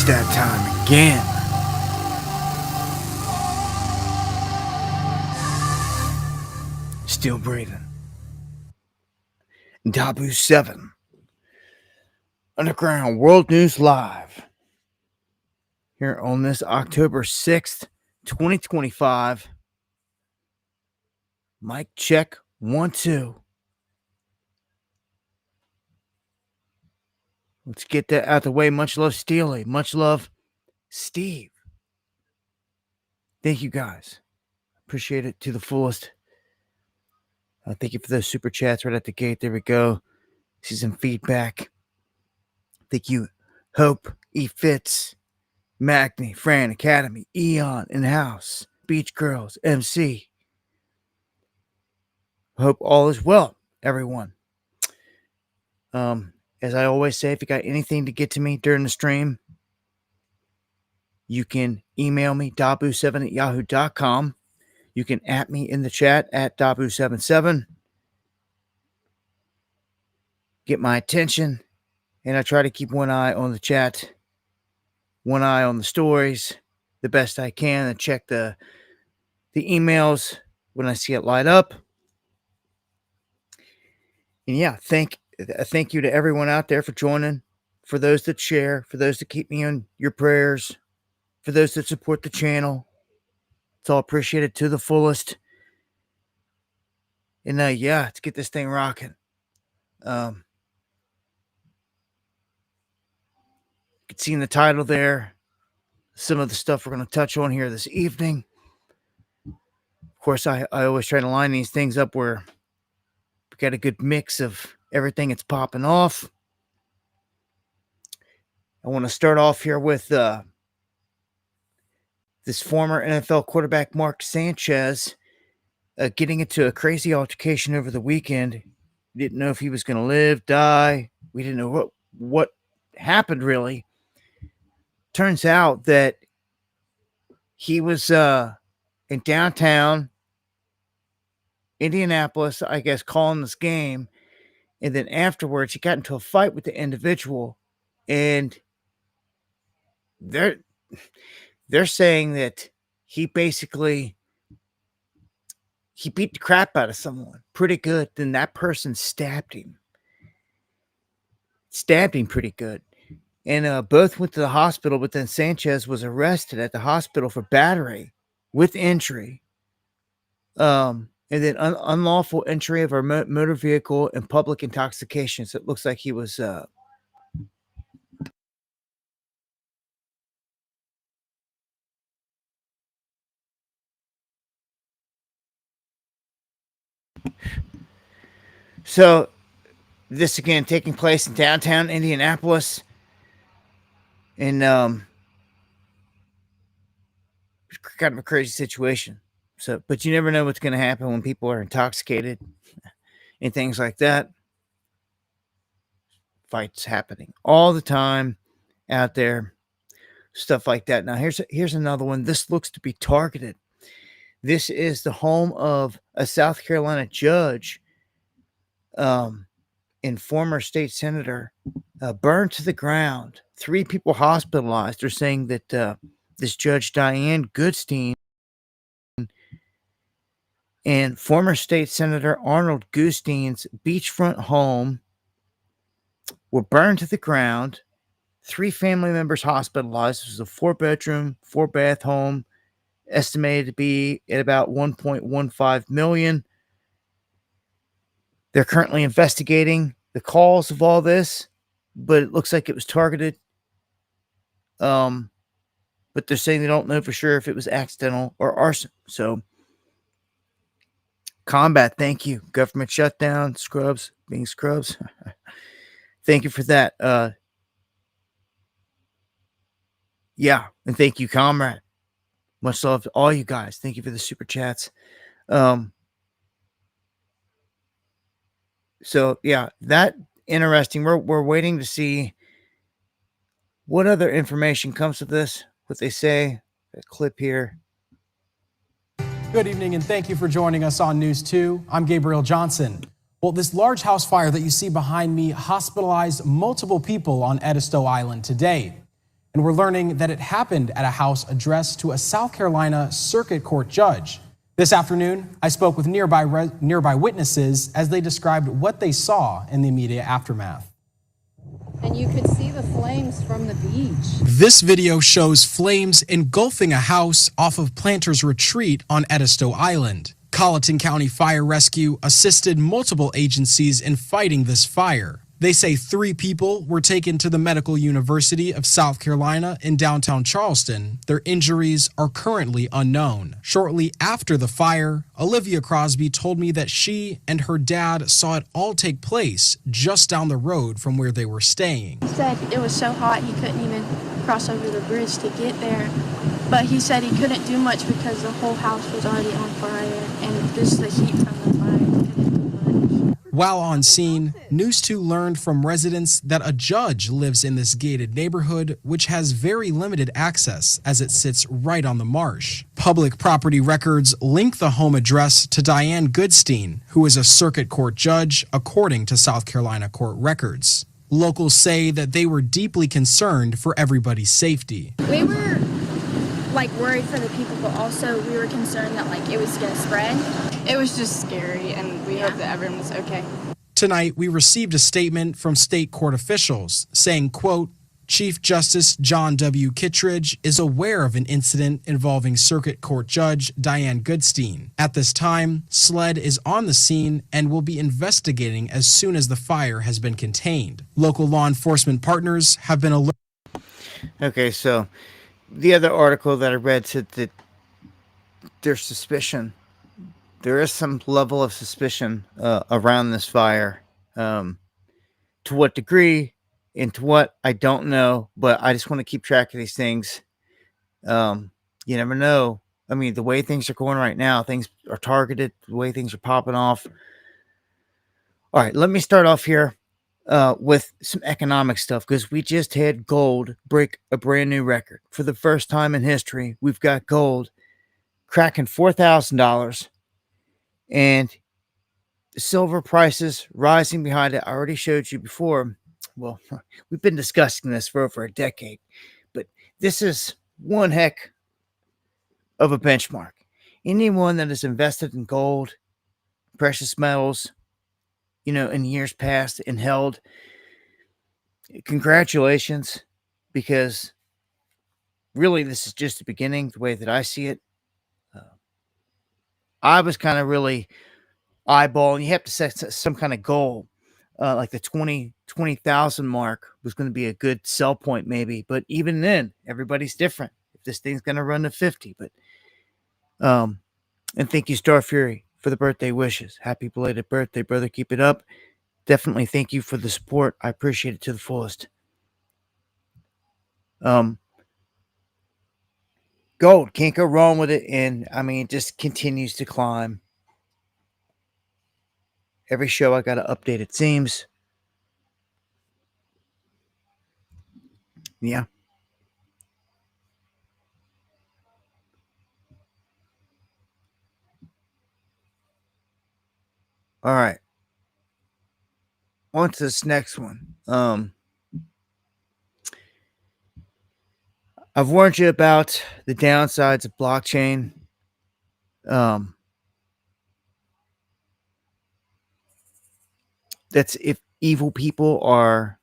that time again. Still breathing. Dabu 7. Underground World News Live. Here on this October 6th, 2025. Mic check 1, 2. Let's get that out the way. Much love, Steely. Much love, Steve. Thank you, guys. Appreciate it to the fullest. Thank you for those super chats right at the gate. There we go. See some feedback. Thank you, Hope, E. Fitz, Magni, Fran, Academy, Eon, In-House, Beach Girls, MC. Hope all is well, everyone. As I always say, if you got anything to get to me during the stream, you can email me, dabu7@yahoo.com. You can @ me in the chat at dabu77. Get my attention, and I try to keep one eye on the chat, one eye on the stories, the best I can, and check the emails when I see it light up. And yeah, thank you to everyone out there for joining, for those that share, for those that keep me in your prayers, for those that support the channel. It's all appreciated to the fullest. And yeah, let's get this thing rocking. You can see in the title there some of the stuff we're going to touch on here this evening. Of course, I always try to line these things up where we got a good mix of everything that's popping off. I want to start off here with this former NFL quarterback, Mark Sanchez, getting into a crazy altercation over the weekend. We didn't know if he was going to live, die. We didn't know what happened, really. Turns out that he was in downtown Indianapolis, I guess, calling this game. And then afterwards, he got into a fight with the individual. And they're saying that he basically beat the crap out of someone pretty good. Then that person stabbed him pretty good. And both went to the hospital, but then Sanchez was arrested at the hospital for battery with injury. And then unlawful entry of a motor vehicle and public intoxication. So it looks like he was so this again taking place in downtown Indianapolis. And kind of a crazy situation. So, but you never know what's going to happen when people are intoxicated and things like that. Fights happening all the time out there, stuff like that. Now, here's another one. This looks to be targeted. This is the home of a South Carolina judge and former state senator, burned to the ground. 3 people hospitalized. They're saying that this Judge Diane Goodstein and former state senator Arnold Goodstein's beachfront home were burned to the ground. 3 family members hospitalized. This was a 4-bedroom, 4-bath home, estimated to be at about $1.15 million. They're currently investigating the cause of all this, but it looks like it was targeted. But they're saying they don't know for sure if it was accidental or arson. So, combat, thank you. Government shutdown, scrubs, being scrubs. Thank you for that. Yeah, and thank you, comrade. Much love to all you guys. Thank you for the super chats. So, yeah, that interesting. We're waiting to see what other information comes of this. What they say, a clip here. Good evening, and thank you for joining us on News 2. I'm Gabriel Johnson. Well, this large house fire that you see behind me hospitalized multiple people on Edisto Island today. And we're learning that it happened at a house addressed to a South Carolina Circuit Court judge. This afternoon, I spoke with nearby witnesses as they described what they saw in the immediate aftermath. And you could see the flames from the beach. This video shows flames engulfing a house off of Planters Retreat on Edisto Island. Colleton County Fire Rescue assisted multiple agencies in fighting this fire. They say 3 people were taken to the Medical University of South Carolina in downtown Charleston. Their injuries are currently unknown. Shortly after the fire, Olivia Crosby told me that she and her dad saw it all take place just down the road from where they were staying. He said it was so hot he couldn't even cross over the bridge to get there. But he said he couldn't do much because the whole house was already on fire and just the heat from the fire. He couldn't do much. While on scene, News 2 learned from residents that a judge lives in this gated neighborhood, which has very limited access as it sits right on the marsh. Public property records link the home address to Diane Goodstein, who is a circuit court judge, according to South Carolina court records. Locals say that they were deeply concerned for everybody's safety. We were worried for the people, but also we were concerned that it was going to spread. It was just scary, and we hope that everyone was okay. Tonight, we received a statement from state court officials saying, quote, Chief Justice John W. Kittredge is aware of an incident involving Circuit Court Judge Diane Goodstein. At this time, SLED is on the scene and will be investigating as soon as the fire has been contained. Local law enforcement partners have been alerted. Okay, so the other article that I read said that there's suspicion. There is some level of suspicion around this fire. To what degree and to what, I don't know, but I just want to keep track of these things. You never know. I mean, the way things are going right now, things are targeted, the way things are popping off. All right, let me start off here with some economic stuff, because we just had gold break a brand new record. For the first time in history, we've got gold cracking $4,000 and silver prices rising behind it. I already showed you before. Well, we've been discussing this for over a decade, but this is one heck of a benchmark. Anyone that has invested in gold, precious metals, in years past and held, congratulations, because really this is just the beginning, the way that I see it. I was kind of really eyeballing. You have to set some kind of goal, like the 20,000 mark was going to be a good sell point maybe, but even then, everybody's different. If this thing's going to run to 50, but and thank you, Star Fury, for the birthday wishes. Happy belated birthday, brother. Keep it up. Definitely thank you for the support. I appreciate it to the fullest. Gold, can't go wrong with it. And I mean, it just continues to climb. Every show I got to update, it seems. Yeah. All right. On to this next one. I've warned you about the downsides of blockchain. That's if evil people are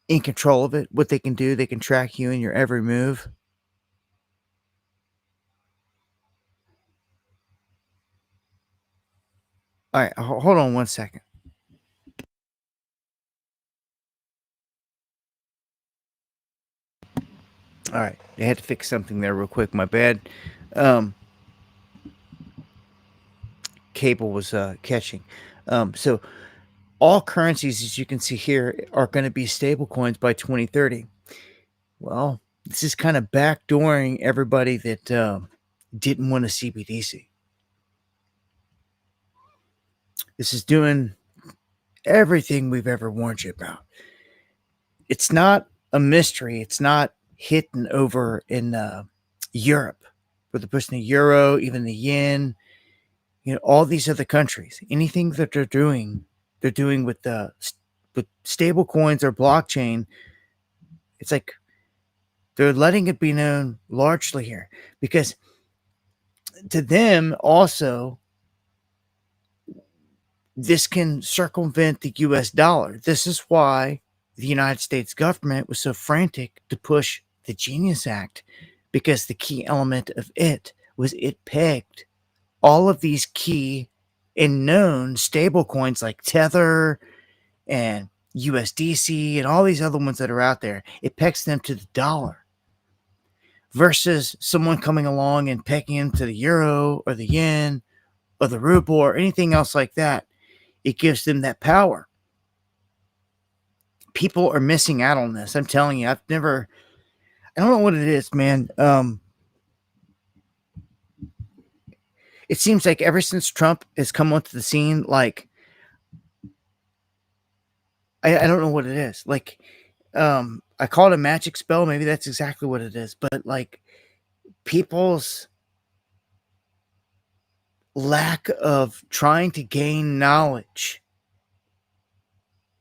in control of it. What they can do, they can track you in your every move. All right, hold on one second. All right, I had to fix something there real quick. My bad. Cable was catching. So all currencies, as you can see here, are going to be stable coins by 2030. Well, this is kind of backdooring everybody that didn't want a CBDC. This is doing everything we've ever warned you about. It's not a mystery. It's not hidden over in Europe, where they're pushing the euro, even the yen, all these other countries. Anything that they're doing with stable coins or blockchain It's like they're letting it be known largely here because to them also this can circumvent the US dollar. This is why the United States government was so frantic to push the Genius Act because the key element of it was it pegged all of these key and known stable coins like Tether and USDC and all these other ones that are out there. It pegs them to the dollar versus someone coming along and pegging them to the euro or the yen or the ruble or anything else like that. It gives them that power. People are missing out on this. I'm telling you, I don't know what it is, man. It seems like ever since Trump has come onto the scene, like, I don't know what it is. Like, I call it a magic spell. Maybe that's exactly what it is. But like people's lack of trying to gain knowledge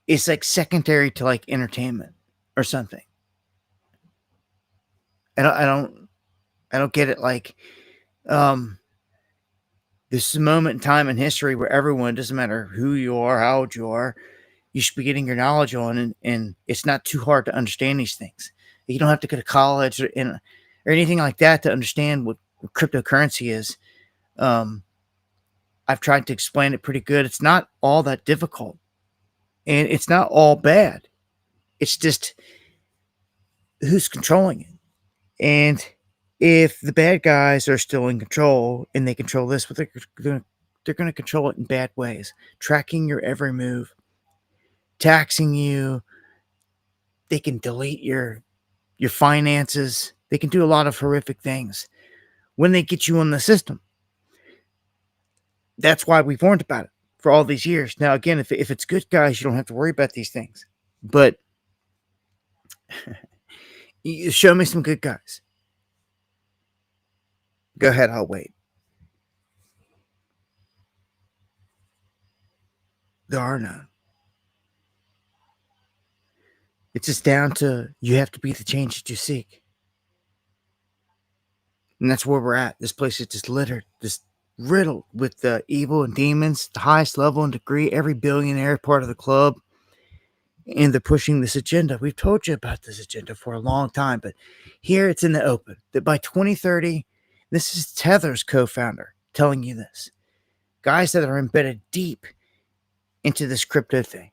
is like secondary to like entertainment or something. I don't get it. Like, this is a moment in time in history where everyone, doesn't matter who you are, how old you are, you should be getting your knowledge on, and it's not too hard to understand these things. You don't have to go to college or anything like that to understand what cryptocurrency is. I've tried to explain it pretty good. It's not all that difficult, and it's not all bad. It's just who's controlling it. And if the bad guys are still in control and they control this, but they're going to control it in bad ways, tracking your every move, taxing you. They can delete your finances. They can do a lot of horrific things when they get you on the system. That's why we've warned about it for all these years. Now, again, if it's good guys, you don't have to worry about these things. But show me some good guys. Go ahead, I'll wait. There are none. It's just down to you have to be the change that you seek. And that's where we're at. This place is just littered, just riddled with the evil and demons, the highest level and degree, every billionaire part of the club. And they're pushing this agenda. We've told you about this agenda for a long time, but here it's in the open that by 2030, this is Tether's co-founder telling you this. Guys that are embedded deep into this crypto thing.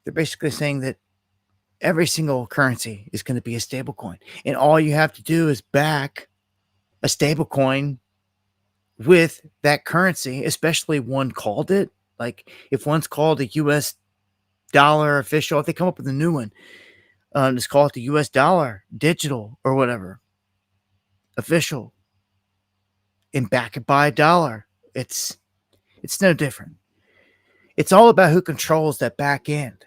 They're basically saying that every single currency is going to be a stable coin. And all you have to do is back a stable coin with that currency, especially one called it. Like if one's called a US dollar official, if they come up with a new one, just call it the US dollar digital or whatever official and back it by a dollar. It's no different. It's all about who controls that back end,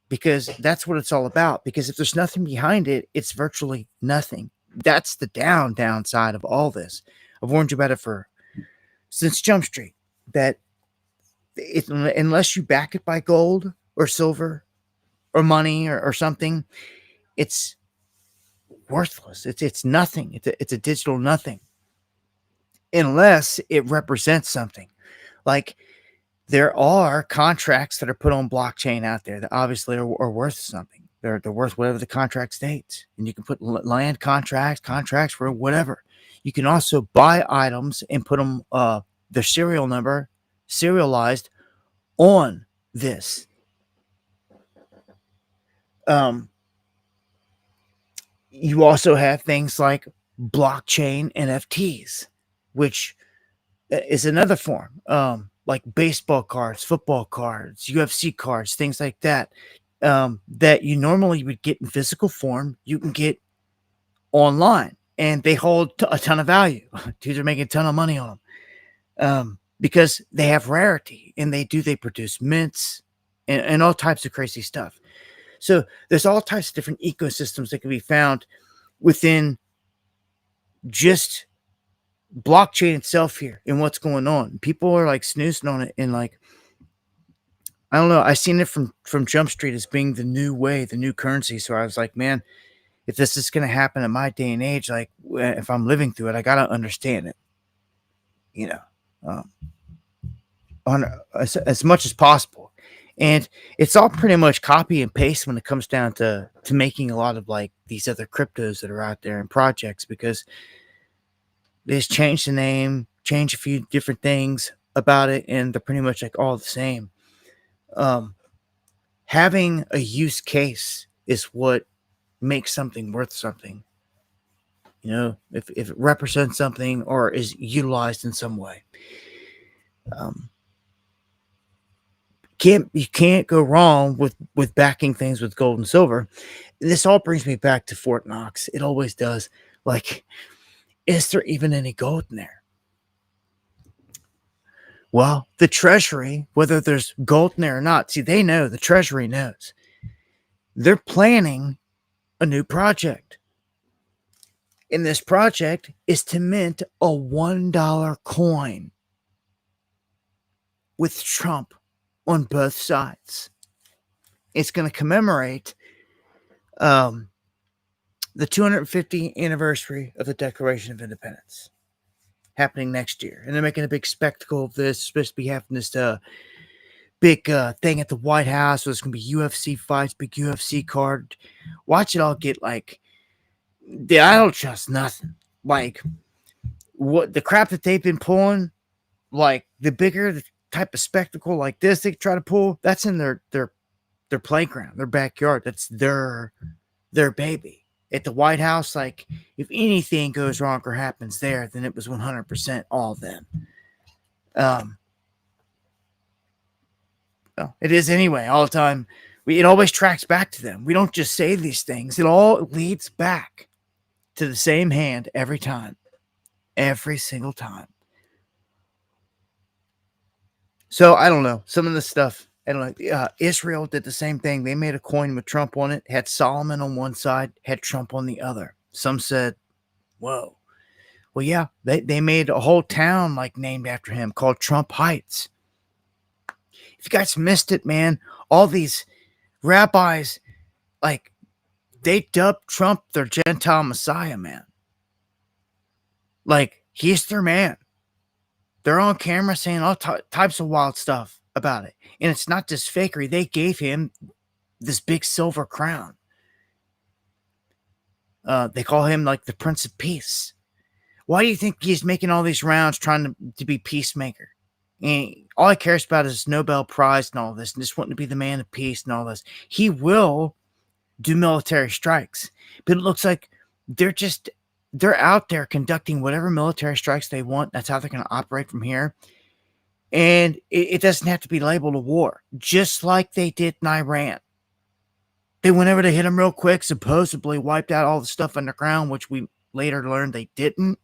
because that's what it's all about. Because if there's nothing behind it, it's virtually nothing. That's the downside of all this. I've warned you about it since Jump Street, that unless you back it by gold or silver or money or something, it's worthless. It's nothing. It's a digital nothing unless it represents something. Like there are contracts that are put on blockchain out there that obviously are worth something. They're worth whatever the contract states. And you can put land contracts for whatever. You can also buy items and put them, their serial number, serialized on this. You also have things like blockchain NFTs, which is another form. Like baseball cards, football cards, UFC cards, things like that, that you normally would get in physical form, you can get online, and they hold a ton of value. Dudes are making a ton of money on them because they have rarity, and they produce mints and all types of crazy stuff. So there's all types of different ecosystems that can be found within just blockchain itself here and what's going on. People are like snoozing on it, and like, I don't know, I seen it from Jump Street as being the new way, the new currency. So I was like, man, if this is going to happen in my day and age, like if I'm living through it, I got to understand it, you know, um, on as much as possible. And it's all pretty much copy and paste when it comes down to making a lot of like these other cryptos that are out there and projects, because they just change the name, change a few different things about it, and they're pretty much like all the same. Um, Having a use case is what makes something worth something. You know, if it represents something or is utilized in some way. Um, you can't go wrong with backing things with gold and silver. This all brings me back to Fort Knox. It always does. Like, is there even any gold in there? Well, the Treasury, whether there's gold in there or not, see, they know, the Treasury knows. They're planning a new project. And this project is to mint a $1 coin with Trump on both sides. It's going to commemorate the 250th anniversary of the Declaration of Independence, happening next year. And they're making a big spectacle of this. It's supposed to be having this big thing at the White House. So there's going to be UFC fights, big UFC card. Watch it all get like, I don't trust nothing. Like, what the crap that they've been pulling, like the bigger the type of spectacle like this they try to pull, that's in their playground, their backyard. That's their baby. At the White House, like, if anything goes wrong or happens there, then it was 100% all them. Well, it is anyway, all the time. It always tracks back to them. We don't just say these things. It all leads back to the same hand every time. Every single time. So, I don't know. Some of the stuff, I don't know. Israel did the same thing. They made a coin with Trump on it. Had Solomon on one side, had Trump on the other. Some said, whoa. Well, yeah, they made a whole town like named after him called Trump Heights. If you guys missed it, man, all these rabbis, like, they dubbed Trump their Gentile Messiah, man. Like, he's their man. They're on camera saying all types of wild stuff about it. And it's not just fakery. They gave him this big silver crown. They call him like the Prince of Peace. Why do you think he's making all these rounds trying to be peacemaker? And all he cares about is Nobel Prize and all this, and just wanting to be the man of peace and all this. He will do military strikes, but it looks like they're out there conducting whatever military strikes they want. That's how they're going to operate from here. And it doesn't have to be labeled a war, just like they did in Iran. They went over to hit them real quick, supposedly wiped out all the stuff underground, which we later learned they didn't.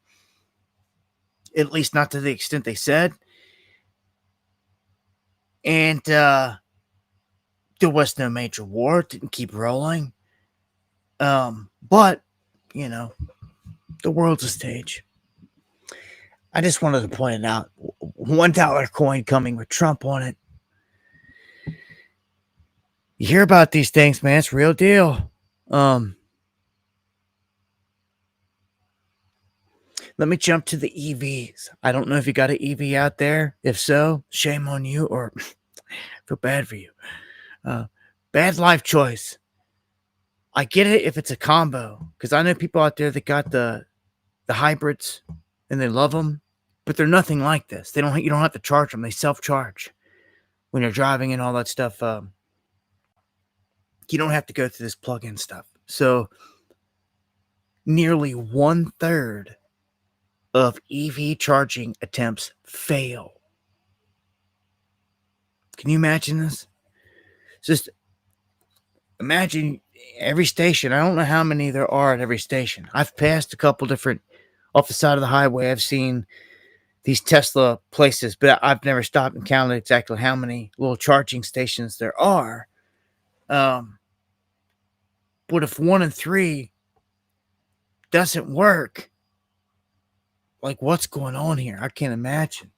At least not to the extent they said. And there was no major war. It didn't keep rolling. But, you know, the world's a stage. I just wanted to point it out. $1 coin coming with Trump on it. You hear about these things, man. It's real deal. Let me jump to the EVs. I don't know if you got an EV out there. If so, shame on you, or feel bad for you. Bad life choice. I get it if it's a combo, because I know people out there that got the hybrids and they love them, but they're nothing like this. You don't have to charge them. They self-charge when you're driving and all that stuff. You don't have to go through this plug-in stuff. So nearly 1/3 of EV charging attempts fail. Can you imagine this? Just imagine every station. I don't know how many there are at every station. I've passed a couple different off the side of the highway. I've seen these Tesla places, but I've never stopped and counted exactly how many little charging stations there are. But if 1 in 3 doesn't work, like, what's going on here? I can't imagine.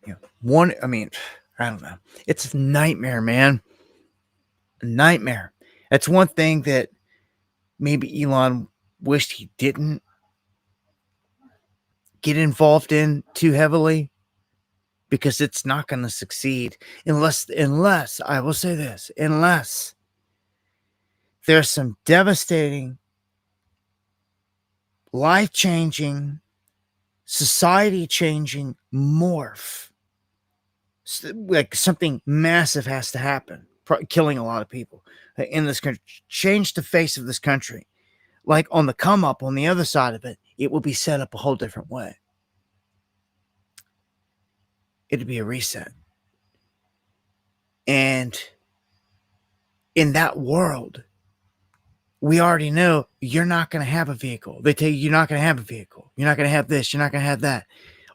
You know, I don't know. It's a nightmare, man. A nightmare. That's one thing that maybe Elon wished he didn't get involved in too heavily, because it's not going to succeed unless I will say this, unless there's some devastating, life-changing, society-changing morph. Like something massive has to happen, killing a lot of people in this country, change the face of this country. Like on the come up, on the other side of it, it will be set up a whole different way. It'd be a reset. And in that world, we already know you're not going to have a vehicle. They tell you you're not going to have a vehicle. You're not going to have this. You're not going to have that.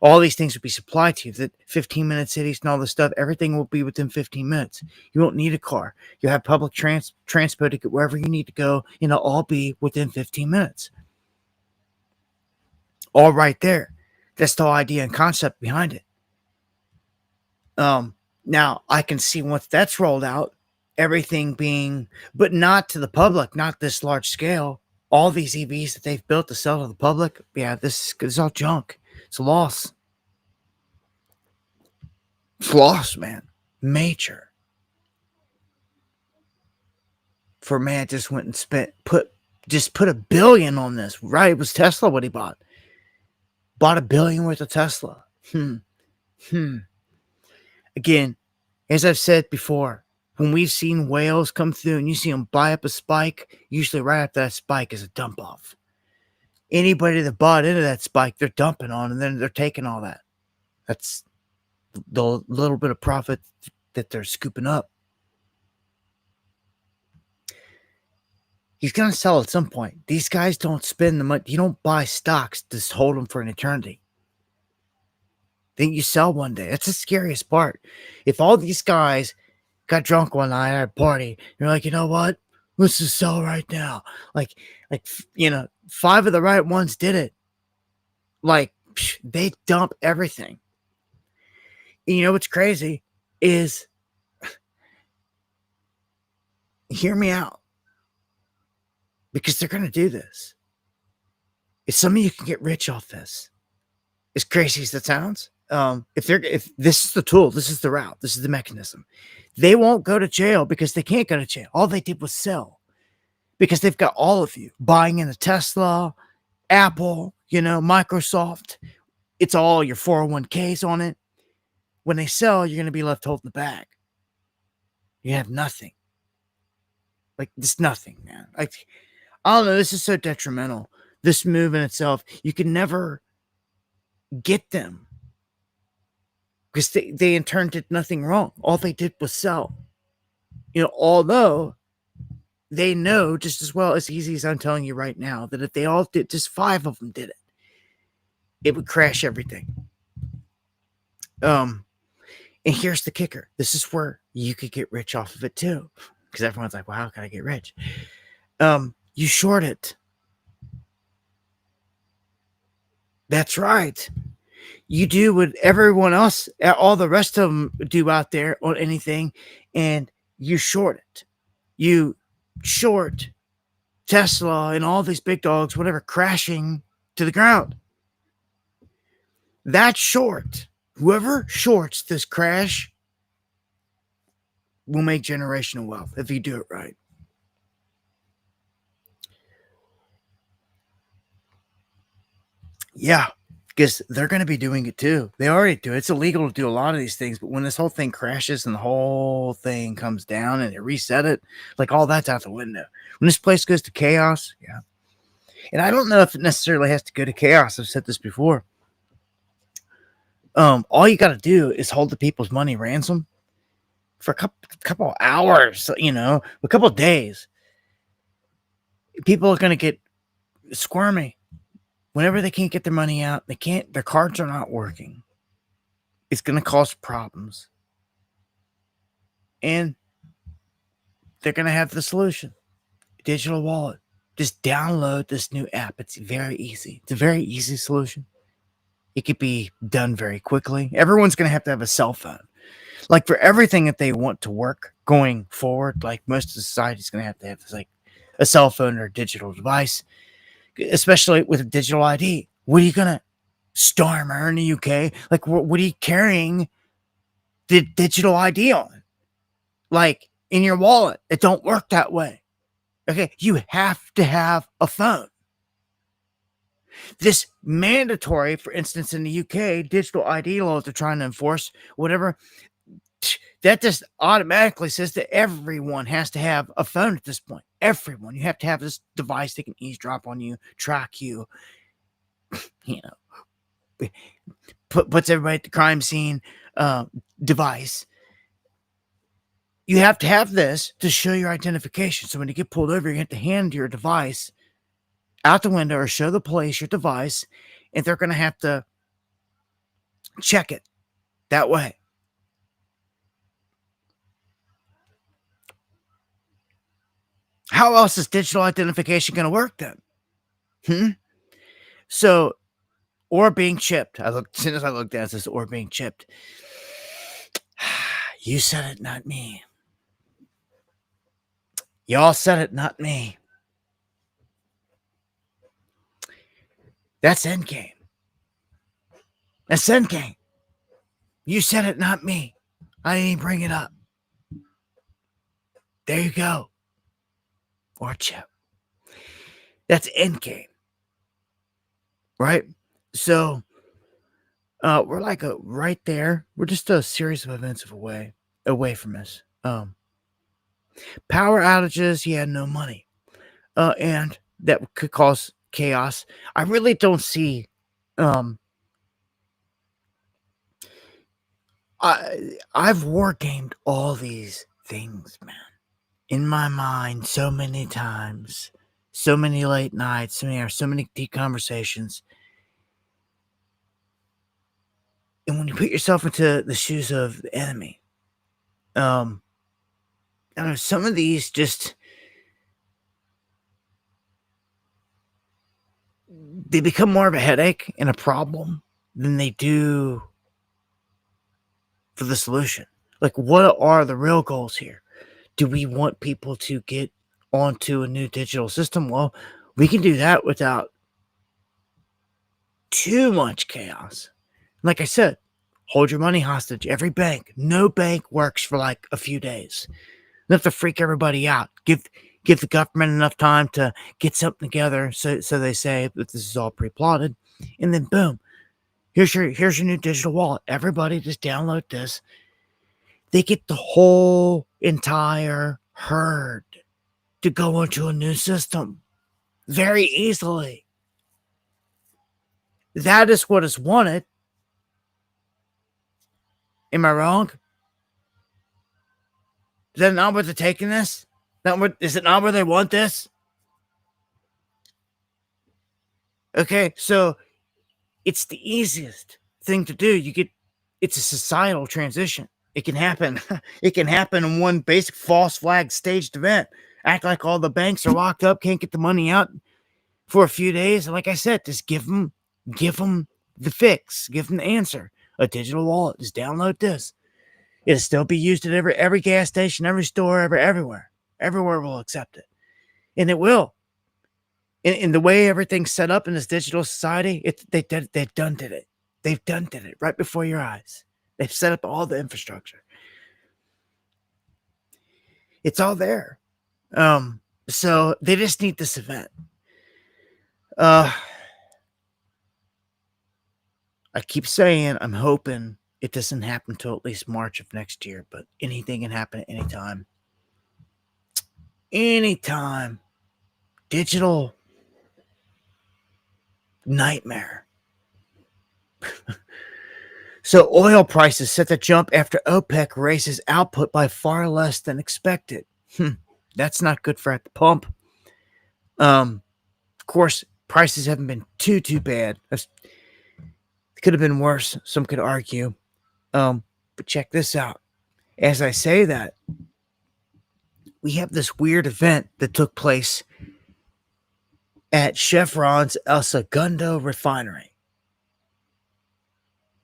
All these things will be supplied to you. That 15-minute cities and all this stuff, everything will be within 15 minutes. You won't need a car. You'll have public transport to get wherever you need to go, and it'll all be within 15 minutes. All right there. That's the whole idea and concept behind it. Now, I can see once that's rolled out, everything being, but not to the public, not this large scale. All these EVs that they've built to sell to the public, yeah, this is all junk. It's a loss. It's loss, man. Major. For man just went and put $1 billion on this. Right? It was Tesla what he bought. Bought $1 billion worth of Tesla. Again, as I've said before, when we've seen whales come through and you see them buy up a spike, usually right after that spike is a dump off. Anybody that bought into that spike, they're dumping on, and then they're taking all that. That's the little bit of profit that they're scooping up. He's going to sell at some point. These guys don't spend the money. You don't buy stocks to hold them for an eternity. Then you sell one day. That's the scariest part. If all these guys got drunk one night at a party, you're like, you know what? Let's just sell right now. Like, 5 of the right ones did it. Like, they dump everything. And you know what's crazy is, hear me out, because they're going to do this. If some of you can get rich off this, as crazy as that sounds, if this is the tool, this is the route, this is the mechanism, they won't go to jail because they can't go to jail. All they did was sell, because they've got all of you buying into Tesla, Apple, Microsoft. It's all your 401ks on it. When they sell, you're going to be left holding the bag. You have nothing. Like, it's nothing, man. I don't know. This is so detrimental. This move in itself, you can never get them, because they in turn did nothing wrong. All they did was sell. Although they know just as well, as easy as I'm telling you right now, that if they all did, just 5 of them did it, it would crash everything. And here's the kicker. This is where you could get rich off of it too, because everyone's like, well, how can I get rich? You short it. That's right. You do what everyone else, all the rest of them do out there on anything, and you short it. You short Tesla and all these big dogs, whatever, crashing to the ground. That short, whoever shorts this crash will make generational wealth if you do it right. Yeah, because they're going to be doing it too. They already do. It's illegal to do a lot of these things, but when this whole thing crashes and the whole thing comes down and they reset it, like all that's out the window. When this place goes to chaos, yeah. And I don't know if it necessarily has to go to chaos. I've said this before. All you got to do is hold the people's money ransom for a couple hours, a couple of days. People are going to get squirmy. Whenever they can't get their money out, their cards are not working. It's going to cause problems. And they're going to have the solution. Digital wallet. Just download this new app. It's very easy. It's a very easy solution. It could be done very quickly. Everyone's going to have a cell phone. Like, for everything that they want to work, going forward. Like most of society is going to have this, like a cell phone or a digital device, especially with a digital ID. What are you going to storm her in the UK? Like, what are you carrying the digital ID on? Like in your wallet? It don't work that way. Okay, you have to have a phone. This mandatory, for instance, in the UK, digital ID laws they're trying to enforce, whatever, that just automatically says that everyone has to have a phone at this point. Everyone. You have to have this device that can eavesdrop on you, track you, you know, puts everybody at the crime scene device. You have to have this to show your identification. So when you get pulled over, you have to hand your device out the window or show the police your device, and they're going to have to check it that way. How else is digital identification going to work then? So, or being chipped. As soon as I looked at it, it says or being chipped. You said it, not me. Y'all said it, not me. That's endgame. That's endgame. You said it, not me. I didn't even bring it up. There you go. Or chip. That's endgame. Right? So, we're like right there. We're just a series of events away from this. Power outages, yeah, no money. And that could cause chaos. I really don't see I've war gamed all these things, man. In my mind so many times. So many late nights, so many deep conversations. And when you put yourself into the shoes of the enemy, I don't know, some of these just they become more of a headache and a problem than they do for the solution. Like, what are the real goals here? Do we want people to get onto a new digital system? Well, we can do that without too much chaos. Like I said, hold your money hostage. Every bank, no bank works for like a few days. You have to freak everybody out. Give the government enough time to get something together, so they say that this is all pre-plotted, and then boom, here's your new digital wallet. Everybody just download this. They get the whole entire herd to go into a new system very easily. That is what is wanted. Am I wrong? Is that not where they're taking this? Is it not where they want this? Okay, so it's the easiest thing to do. It's a societal transition. It can happen. It can happen in one basic false flag staged event. Act like all the banks are locked up, can't get the money out for a few days. And like I said, just give them the fix. Give them the answer. A digital wallet. Just download this. It'll still be used at every gas station, every store, everywhere. Everywhere will accept it. And it will. In the way everything's set up in this digital society, they've done it. They've done it right before your eyes. They've set up all the infrastructure. It's all there. So they just need this event. I keep saying I'm hoping it doesn't happen until at least March of next year, but anything can happen at any time. Anytime. Digital nightmare. So oil prices set to jump after OPEC raises output by far less than expected. That's not good for at the pump. Of course, prices haven't been too bad. It could have been worse, some could argue. But check this out. As I say that, we have this weird event that took place at Chevron's El Segundo refinery.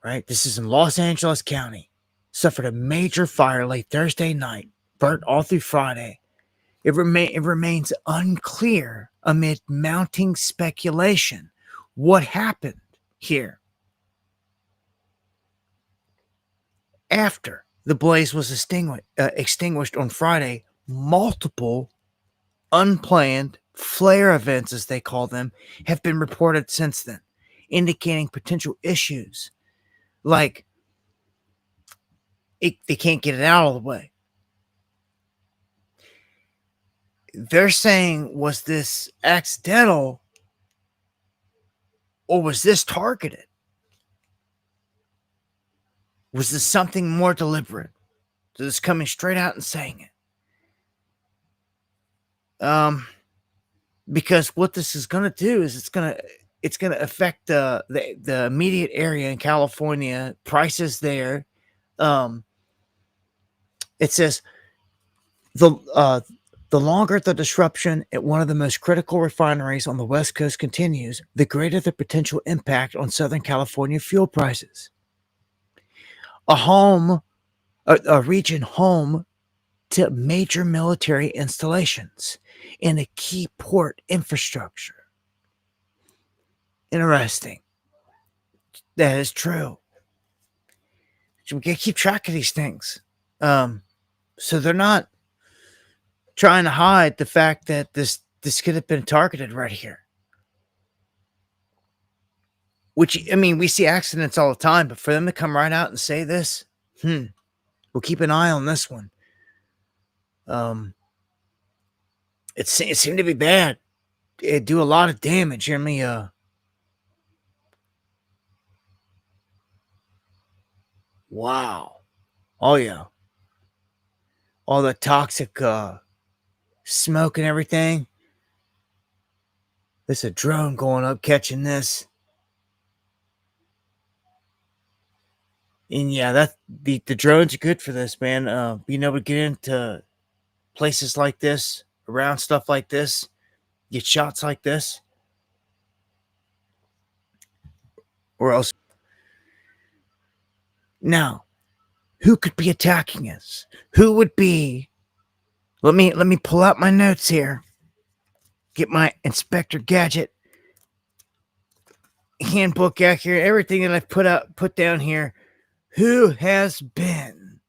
Right? This is in Los Angeles County. Suffered a major fire late Thursday night. burnt all through Friday. It remains unclear amid mounting speculation what happened here. After the blaze was extinguished on Friday, multiple unplanned flare events, as they call them, have been reported since then, indicating potential issues like they can't get it out all the way. They're saying, was this accidental or was this targeted? Was this something more deliberate? So this coming straight out and saying it. Because what this is going to do is it's going to affect the immediate area in California, prices there. It says the longer the disruption at one of the most critical refineries on the West Coast continues, the greater the potential impact on Southern California fuel prices. A region home to major military installations and a key port infrastructure. Interesting. That is true. So we gotta keep track of these things. So they're not trying to hide the fact that this could have been targeted right here. Which, I mean, we see accidents all the time, but for them to come right out and say this, we'll keep an eye on this one. It seemed to be bad. It do a lot of damage. Hear me, wow. Oh yeah. All the toxic smoke and everything. There's a drone going up catching this. And yeah, the drones are good for this, man. Being able to get into places like this, around stuff like this, get shots like this. Or else. Now, who could be attacking us? Who would be? Let me pull out my notes here. Get my Inspector Gadget handbook out here. Everything that I've put down here. Who has been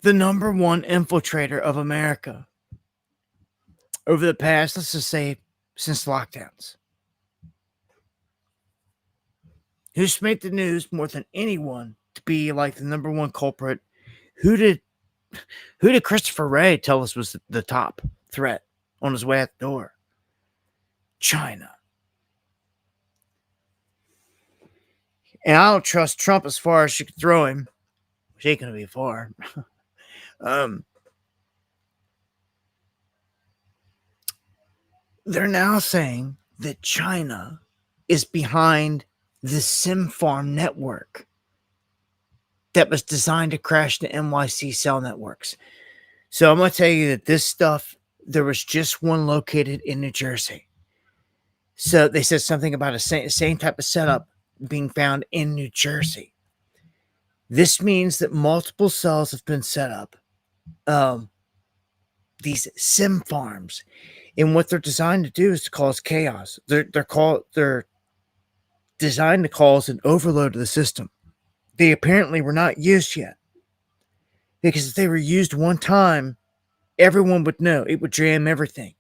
the number one infiltrator of America over the past, let's just say, since lockdowns? Who's made the news more than anyone to be like the number one culprit? Who did Christopher Wray tell us was the top threat on his way out the door? China. And I don't trust Trump as far as you could throw him, which ain't gonna be far. They're now saying that China is behind the SIM farm network that was designed to crash the NYC cell networks. So I'm going to tell you that this stuff, there was just one located in New Jersey. So they said something about a same type of setup being found in New Jersey. This means that multiple cells have been set up. These SIM farms. And what they're designed to do is to cause chaos. They're designed to cause an overload of the system. They apparently were not used yet. Because if they were used one time, everyone would know. It would jam everything.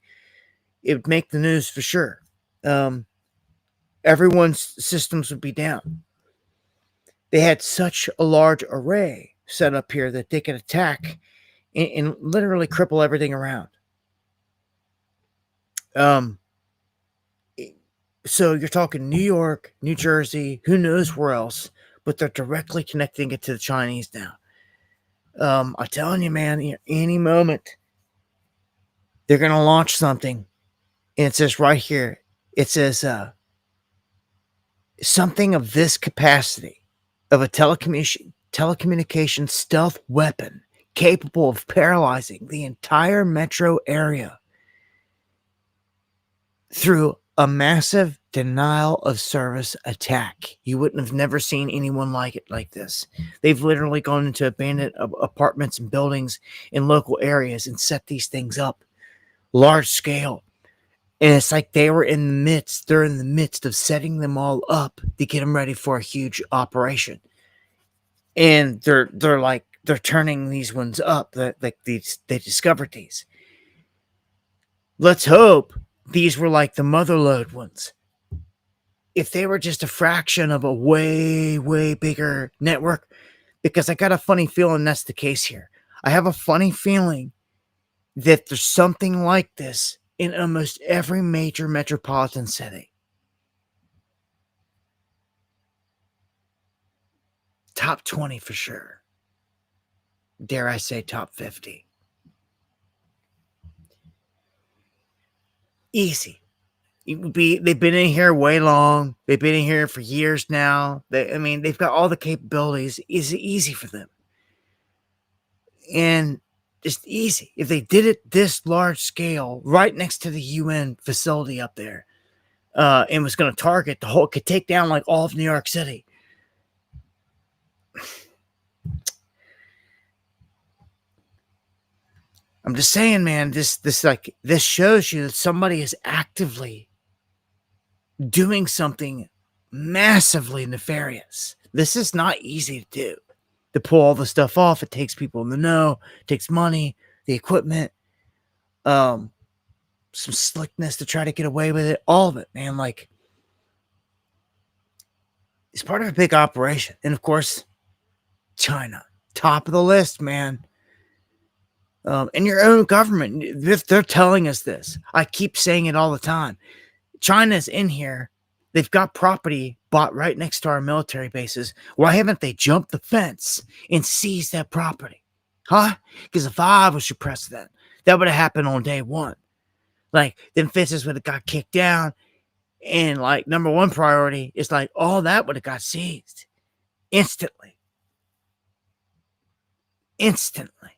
It would make the news for sure. Everyone's systems would be down. They had such a large array set up here that they could attack and literally cripple everything around. So you're talking New York, New Jersey, who knows where else, but they're directly connecting it to the Chinese now. I'm telling you, man, any moment they're going to launch something. And it says right here, it says something of this capacity of a telecommunication stealth weapon capable of paralyzing the entire metro area through a massive denial of service attack. You wouldn't have never seen anyone like it like this. They've literally gone into abandoned apartments and buildings in local areas and set these things up large scale. And it's like they're in the midst of setting them all up to get them ready for a huge operation. And they're turning these ones up. Like they discovered these. Let's hope these were like the motherlode ones. If they were just a fraction of a way, way bigger network, because I got a funny feeling that's the case here. I have a funny feeling that there's something like this in almost every major metropolitan city. Top 20 for sure. Dare I say top 50. Easy. They've been in here way long. They've been in here for years now. They've got all the capabilities. It's easy for them. And just easy. If they did it this large scale, right next to the UN facility up there, and was going to target the whole, could take down like all of New York City. I'm just saying, man, this shows you that somebody is actively doing something massively nefarious. This is not easy to do. To pull all the stuff off, it takes people in the know, it takes money, the equipment, some slickness to try to get away with it, all of it, man. Like, it's part of a big operation. And of course, China, top of the list, man. And your own government, they're telling us this. I keep saying it all the time. China's in here. They've got property bought right next to our military bases. Why haven't they jumped the fence and seized that property? Huh? Because if I was your president, that would have happened on day one. Like, them fences would have got kicked down. And, like, number one priority is, like, all that would have got seized. Instantly. Instantly.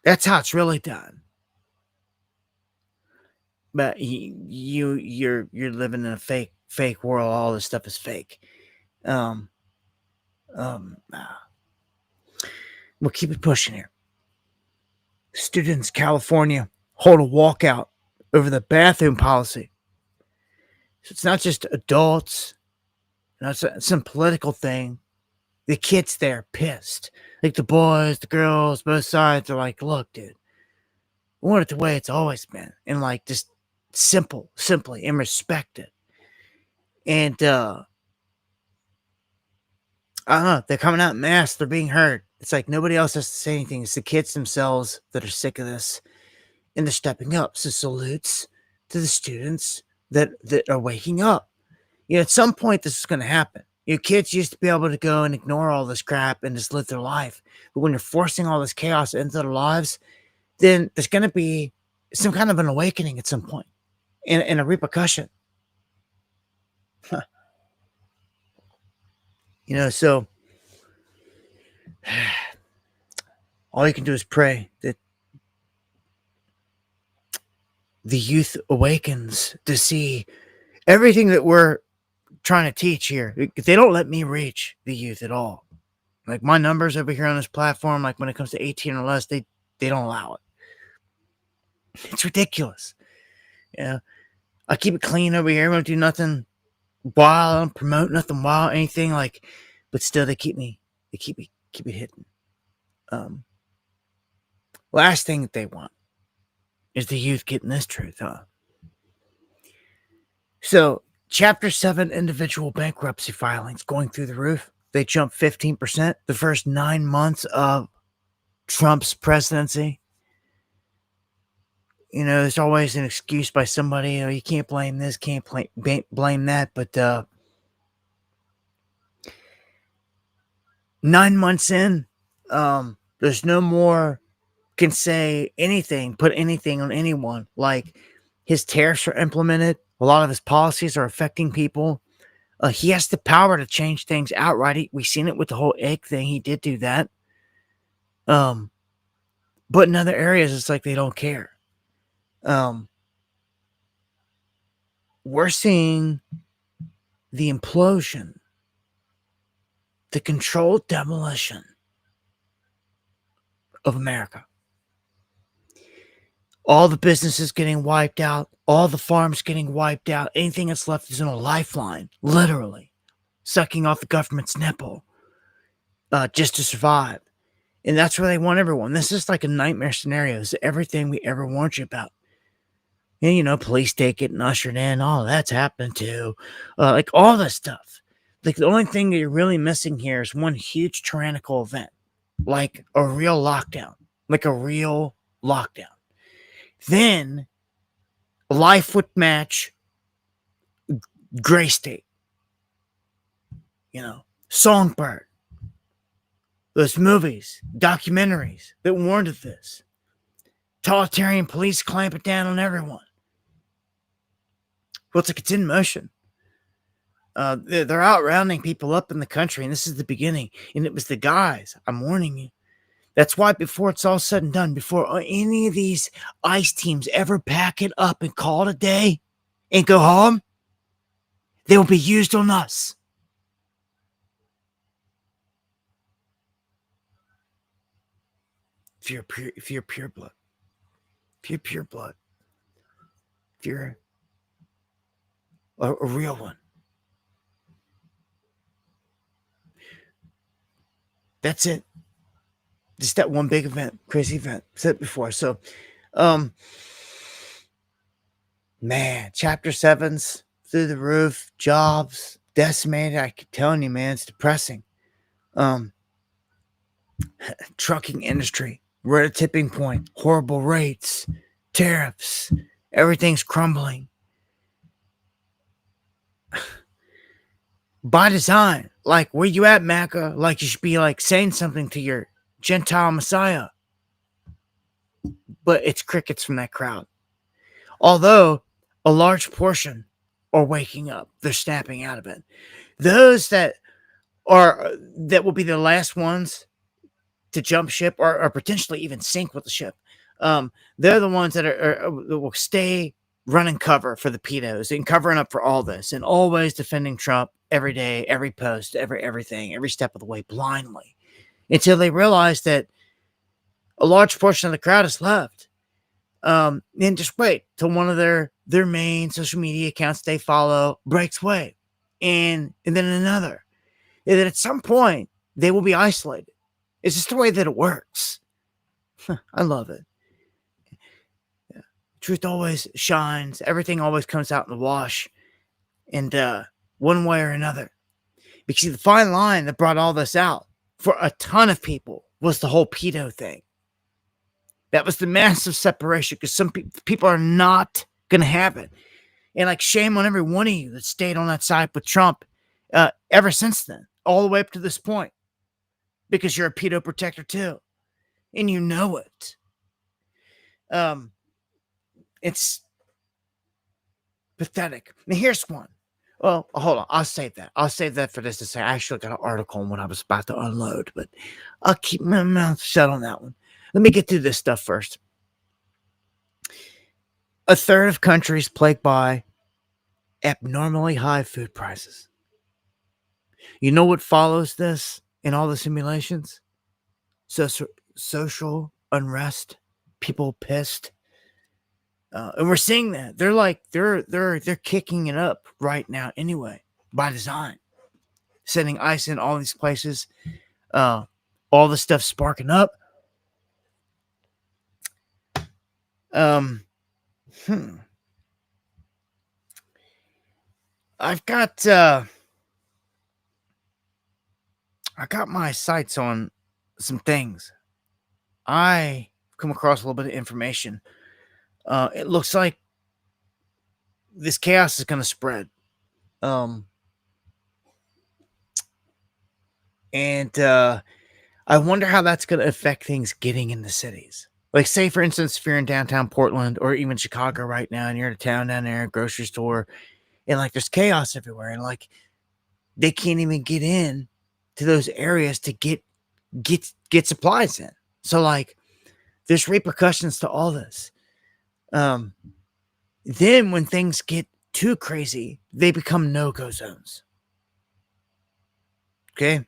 That's how it's really done. But you're living in a fake world. All this stuff is fake. We'll keep it pushing here. Students, California, hold a walkout over the bathroom policy. So it's not just adults. It's some political thing. The kids there pissed. Like the boys, the girls, both sides are like, look, dude, we want it the way it's always been. And like just simply and respect it. And I don't know, they're coming out in mass, they're being heard. It's like nobody else has to say anything. It's the kids themselves that are sick of this. And they're stepping up. So salutes to the students that are waking up. At some point this is going to happen. Kids used to be able to go and ignore all this crap and just live their life. But when you're forcing all this chaos into their lives, then there's going to be some kind of an awakening at some point and a repercussion. Huh. So all you can do is pray that the youth awakens to see everything that we're trying to teach here. They don't let me reach the youth at all. Like my numbers over here on this platform, like when it comes to 18 or less, they don't allow it. It's ridiculous. I keep it clean over here. I don't do nothing wild. I don't promote nothing wild, anything like, but still they keep it hidden. Last thing that they want is the youth getting this truth, huh? So Chapter 7 individual bankruptcy filings going through the roof. They jumped 15% the first 9 months of Trump's presidency. There's always an excuse by somebody. You can't blame this, can't blame that. But 9 months in, there's no more can say anything, put anything on anyone. Like his tariffs are implemented. A lot of his policies are affecting people. He has the power to change things outright. We've seen it with the whole egg thing. He did do that. But in other areas, it's like they don't care. we're seeing the implosion, the controlled demolition of America. All the businesses getting wiped out, all the farms getting wiped out. Anything that's left is in a lifeline, literally, sucking off the government's nipple just to survive. And that's where they want everyone. This is like a nightmare scenario. It's everything we ever warned you about. And, police take it and ushered in. All that's happened too. Like all this stuff. Like the only thing that you're really missing here is one huge tyrannical event. Like a real lockdown. Like a real lockdown. Then life would match Gray State. Songbird. Those movies, documentaries that warned of this. Totalitarian police clamping down on everyone. Well, it's like it's in motion. They're out rounding people up in the country, and this is the beginning. And it was the guys. I'm warning you. That's why before it's all said and done, before any of these ICE teams ever pack it up and call it a day and go home, they will be used on us. If you're pure blood, if you're a real one, that's it. Just that one big event, crazy event. Said it before. So, man, chapter 7's through the roof, jobs decimated. I keep telling you, man, it's depressing. Trucking industry, we're at a tipping point. Horrible rates, tariffs, everything's crumbling. By design, like where you at, Macca? Like you should be like saying something to your Gentile Messiah. But it's crickets from that crowd. Although a large portion are waking up, they're snapping out of it. Those that will be the last ones to jump ship or potentially even sink with the ship. They're the ones that will stay running cover for the pedos and covering up for all this and always defending Trump every day, every post, everything, every step of the way blindly until they realize that a large portion of the crowd is left. And just wait till one of their main social media accounts they follow breaks away and then another. And then at some point they will be isolated. It's just the way that it works. I love it. Yeah. Truth always shines. Everything always comes out in the wash. And one way or another. Because the fine line that brought all this out for a ton of people was the whole pedo thing. That was the massive separation because some people are not going to have it. And like shame on every one of you that stayed on that side with Trump ever since then, all the way up to this point. Because you're a pedo protector too. And you know it. It's pathetic. Now here's one. Well, hold on. I'll save that. I'll save that for this to say. I actually got an article on what I was about to unload, but I'll keep my mouth shut on that one. Let me get through this stuff first. A third of countries plagued by abnormally high food prices. You know what follows this in all the simulations? Social unrest, people pissed. And we're seeing that. They're kicking it up right now anyway, by design. Sending ice in all these places. All the stuff sparking up. I got my sights on some things. I come across a little bit of information. It looks like this chaos is going to spread. And I wonder how that's going to affect things getting in the cities. Like, say, for instance, if you're in downtown Portland or even Chicago right now and you're in a town down there, grocery store, and like there's chaos everywhere and like they can't even get in to those areas to get supplies in. So like there's repercussions to all this. Then when things get too crazy, they become no-go zones. Okay?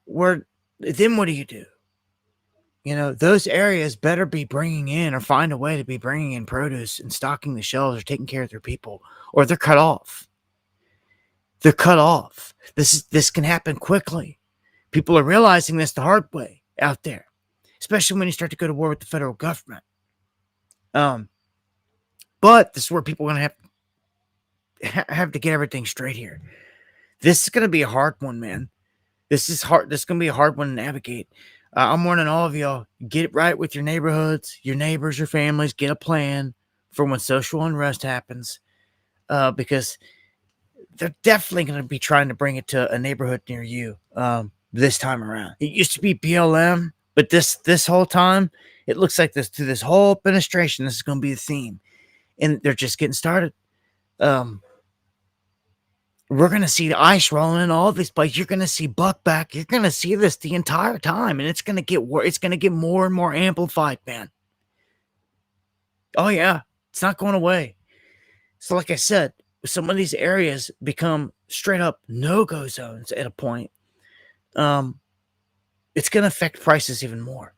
Where then what do you do? You know, those areas better be bringing in or find a way to be bringing in produce and stocking the shelves or taking care of their people, or they're cut off. They're cut off. This can happen quickly. People are realizing this the hard way out there, especially when you start to go to war with the federal government. But this is where people are going to have to get everything straight here. This is going to be a hard one, man. This is hard. This is going to be a hard one to navigate. I'm warning all of y'all, get it right with your neighborhoods, your neighbors, your families. Get a plan for when social unrest happens, because they're definitely going to be trying to bring it to a neighborhood near you this time around. It used to be BLM, but this whole time, it looks like this through this whole administration, this is going to be the theme. And they're just getting started. We're going to see the ice rolling in all these places. You're going to see Buckback. You're going to see this the entire time, and it's going to get it's going to get more and more amplified, man. Oh yeah, it's not going away. So like I said, some of these areas become straight up no-go zones at a point. It's going to affect prices even more.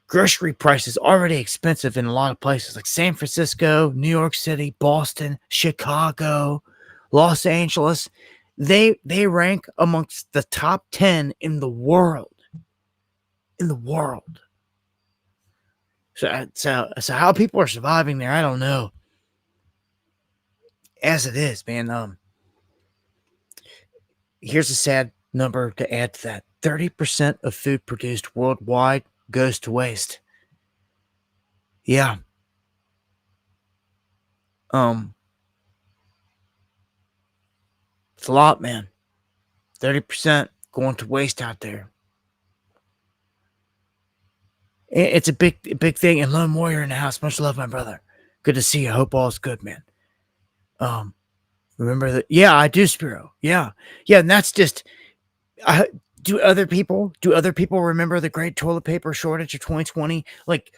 Grocery prices already expensive in a lot of places like San Francisco, New York City, Boston, Chicago, Los Angeles. They rank amongst the top 10 in the world. In the world. So how people are surviving there, I don't know. As it is, man. Here's a sad number to add to that. 30% of food produced worldwide goes to waste. Yeah. It's a lot, man. 30% going to waste out there. It's a big thing. And Lone Warrior in the house. Much love, my brother. Good to see you. Hope all is good, man. Remember that? Yeah, I do, Spiro. Yeah. And that's just. Do other people remember the great toilet paper shortage of 2020? Like,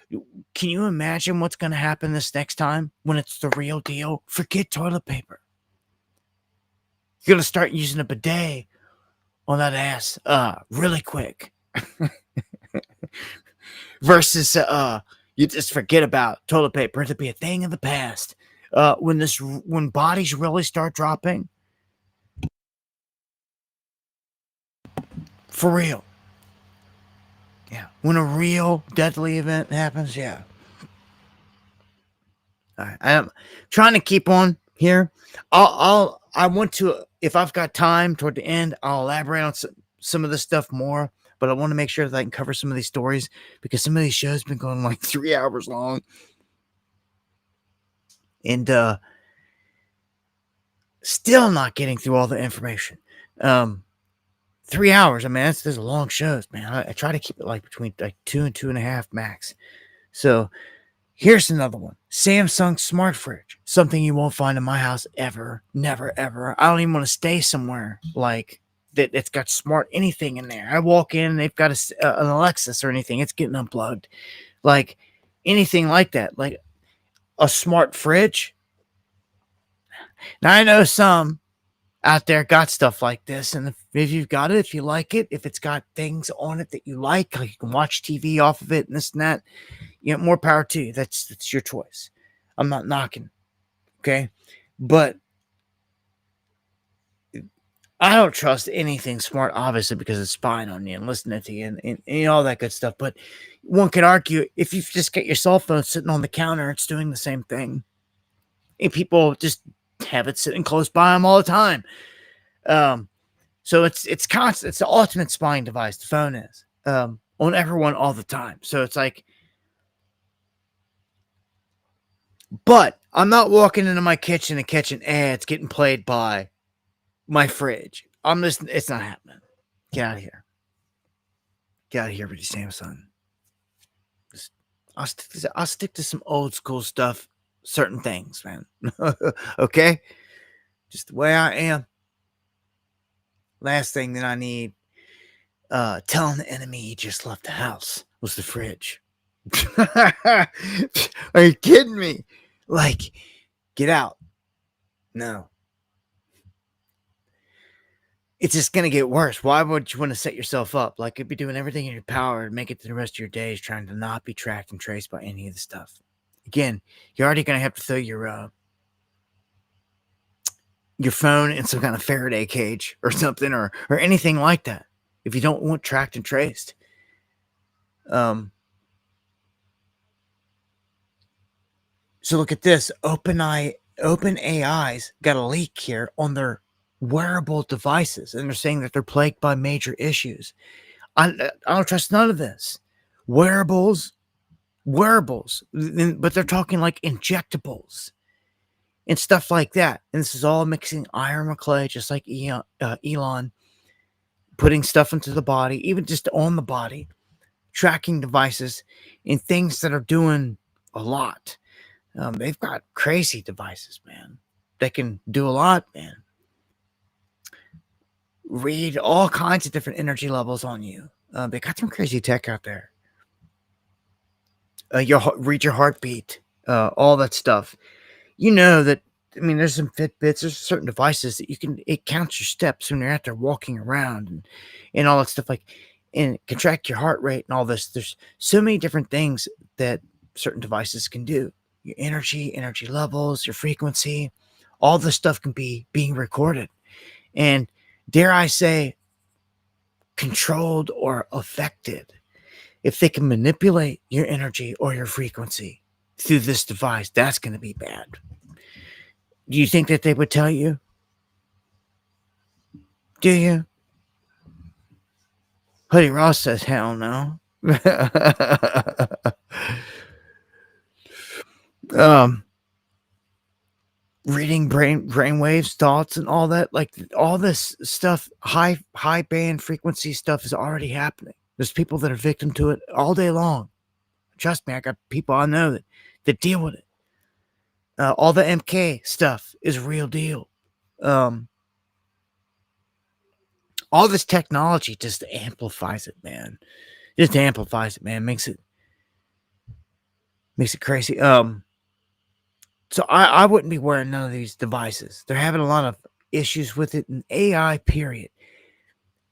can you imagine what's going to happen this next time when it's the real deal? Forget toilet paper. You're going to start using a bidet on that ass really quick. Versus you just forget about toilet paper. It'll be a thing of the past. When bodies really start dropping, for real. Yeah. When a real deadly event happens, yeah. All right. I'm trying to keep on here. I want to, if I've got time toward the end, I'll elaborate on some of this stuff more, but I want to make sure that I can cover some of these stories because some of these shows have been going like 3 hours long. And still not getting through all the information. 3 hours, I mean, there's long shows, man. I try to keep it like between like 2 and 2.5 max. So here's another one. Samsung smart fridge. Something you won't find in my house ever. Never, ever. I don't even want to stay somewhere like that. It's got smart anything in there. I walk in and they've got an Alexis or anything. It's getting unplugged. Like anything like that. Like a smart fridge. Now I know some out there got stuff like this, and if you've got it, if you like it, if it's got things on it that you like you can watch TV off of it and this and that, you know, more power to you. That's your choice. I'm not knocking, okay, but I don't trust anything smart, obviously, because it's spying on you and listening to you and all that good stuff. But one could argue if you just get your cell phone sitting on the counter, it's doing the same thing, and people just have it sitting close by them all the time. So it's constant. It's the ultimate spying device. The phone is on everyone all the time. So it's like, but I'm not walking into my kitchen and catching ads getting played by my fridge. It's not happening. Get out of here. Get out of here with your Samsung. I'll stick to some old school stuff. Certain things, man. Okay? Just the way I am. Last thing that I need, telling the enemy he just left the house was the fridge. Are you kidding me? Like, get out. No. It's just going to get worse. Why would you want to set yourself up? Like, you'd be doing everything in your power to make it to the rest of your days, trying to not be tracked and traced by any of the stuff. Again, you're already going to have to throw your phone in some kind of Faraday cage or something, or anything like that, if you don't want tracked and traced. So look at this. OpenAI's got a leak here on their wearable devices, and they're saying that they're plagued by major issues. I don't trust none of this. Wearables, but they're talking like injectables and stuff like that. And this is all mixing iron with clay, just like Elon, putting stuff into the body, even just on the body, tracking devices and things that are doing a lot. They've got crazy devices, man. They can do a lot, man. Read all kinds of different energy levels on you. They got some crazy tech out there. Read your heartbeat, all that stuff. You know that. I mean, there's some Fitbits. There's certain devices that it counts your steps when you're out there walking around and all that stuff. And it can track your heart rate and all this. There's so many different things that certain devices can do. Your energy levels, your frequency, all this stuff can be being recorded. And dare I say, controlled or affected. If they can manipulate your energy or your frequency through this device, that's going to be bad. Do you think that they would tell you? Do you? Hoodie Ross says, hell no. Reading brain waves, thoughts, and all that, like all this stuff, high band frequency stuff is already happening. There's people that are victim to it all day long. Trust me, I got people I know that deal with it. All the MK stuff is real deal. All this technology just amplifies it, man. Just amplifies it, man. Makes it crazy. So I wouldn't be wearing none of these devices. They're having a lot of issues with it. And AI, period.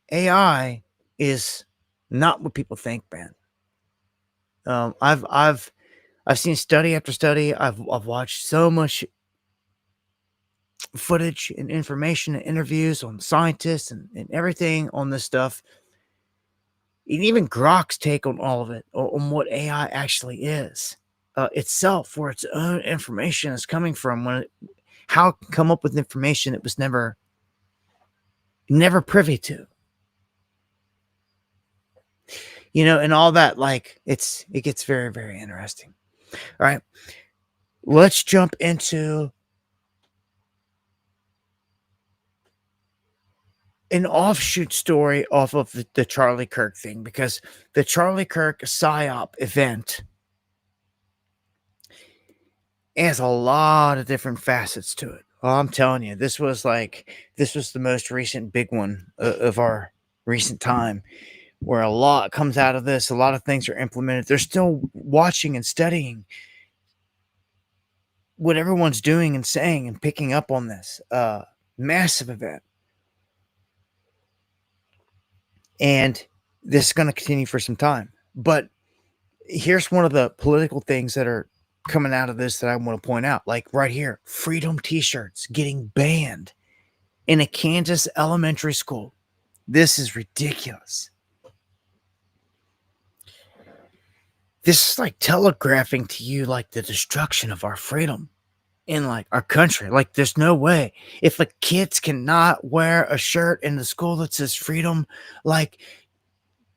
AI is not what people think, man. I've seen study after study. I've watched so much footage and information and interviews on scientists and everything on this stuff. And even Grok's take on all of it, on what AI actually is itself, where its own information is coming from, how it can come up with information it was never privy to. And all that, like, it gets very, very interesting. All right, let's jump into an offshoot story off of the Charlie Kirk thing, because the Charlie Kirk PSYOP event has a lot of different facets to it. Oh, I'm telling you, this was the most recent big one of our recent time, where a lot comes out of this. A lot of things are implemented. They're still watching and studying what everyone's doing and saying and picking up on this massive event. And this is going to continue for some time. But here's one of the political things that are coming out of this that I want to point out. Like right here, Freedom t-shirts getting banned in a Kansas elementary school. This is ridiculous. This is like telegraphing to you like the destruction of our freedom in like our country. Like there's no way. If the kids cannot wear a shirt in the school that says freedom, like,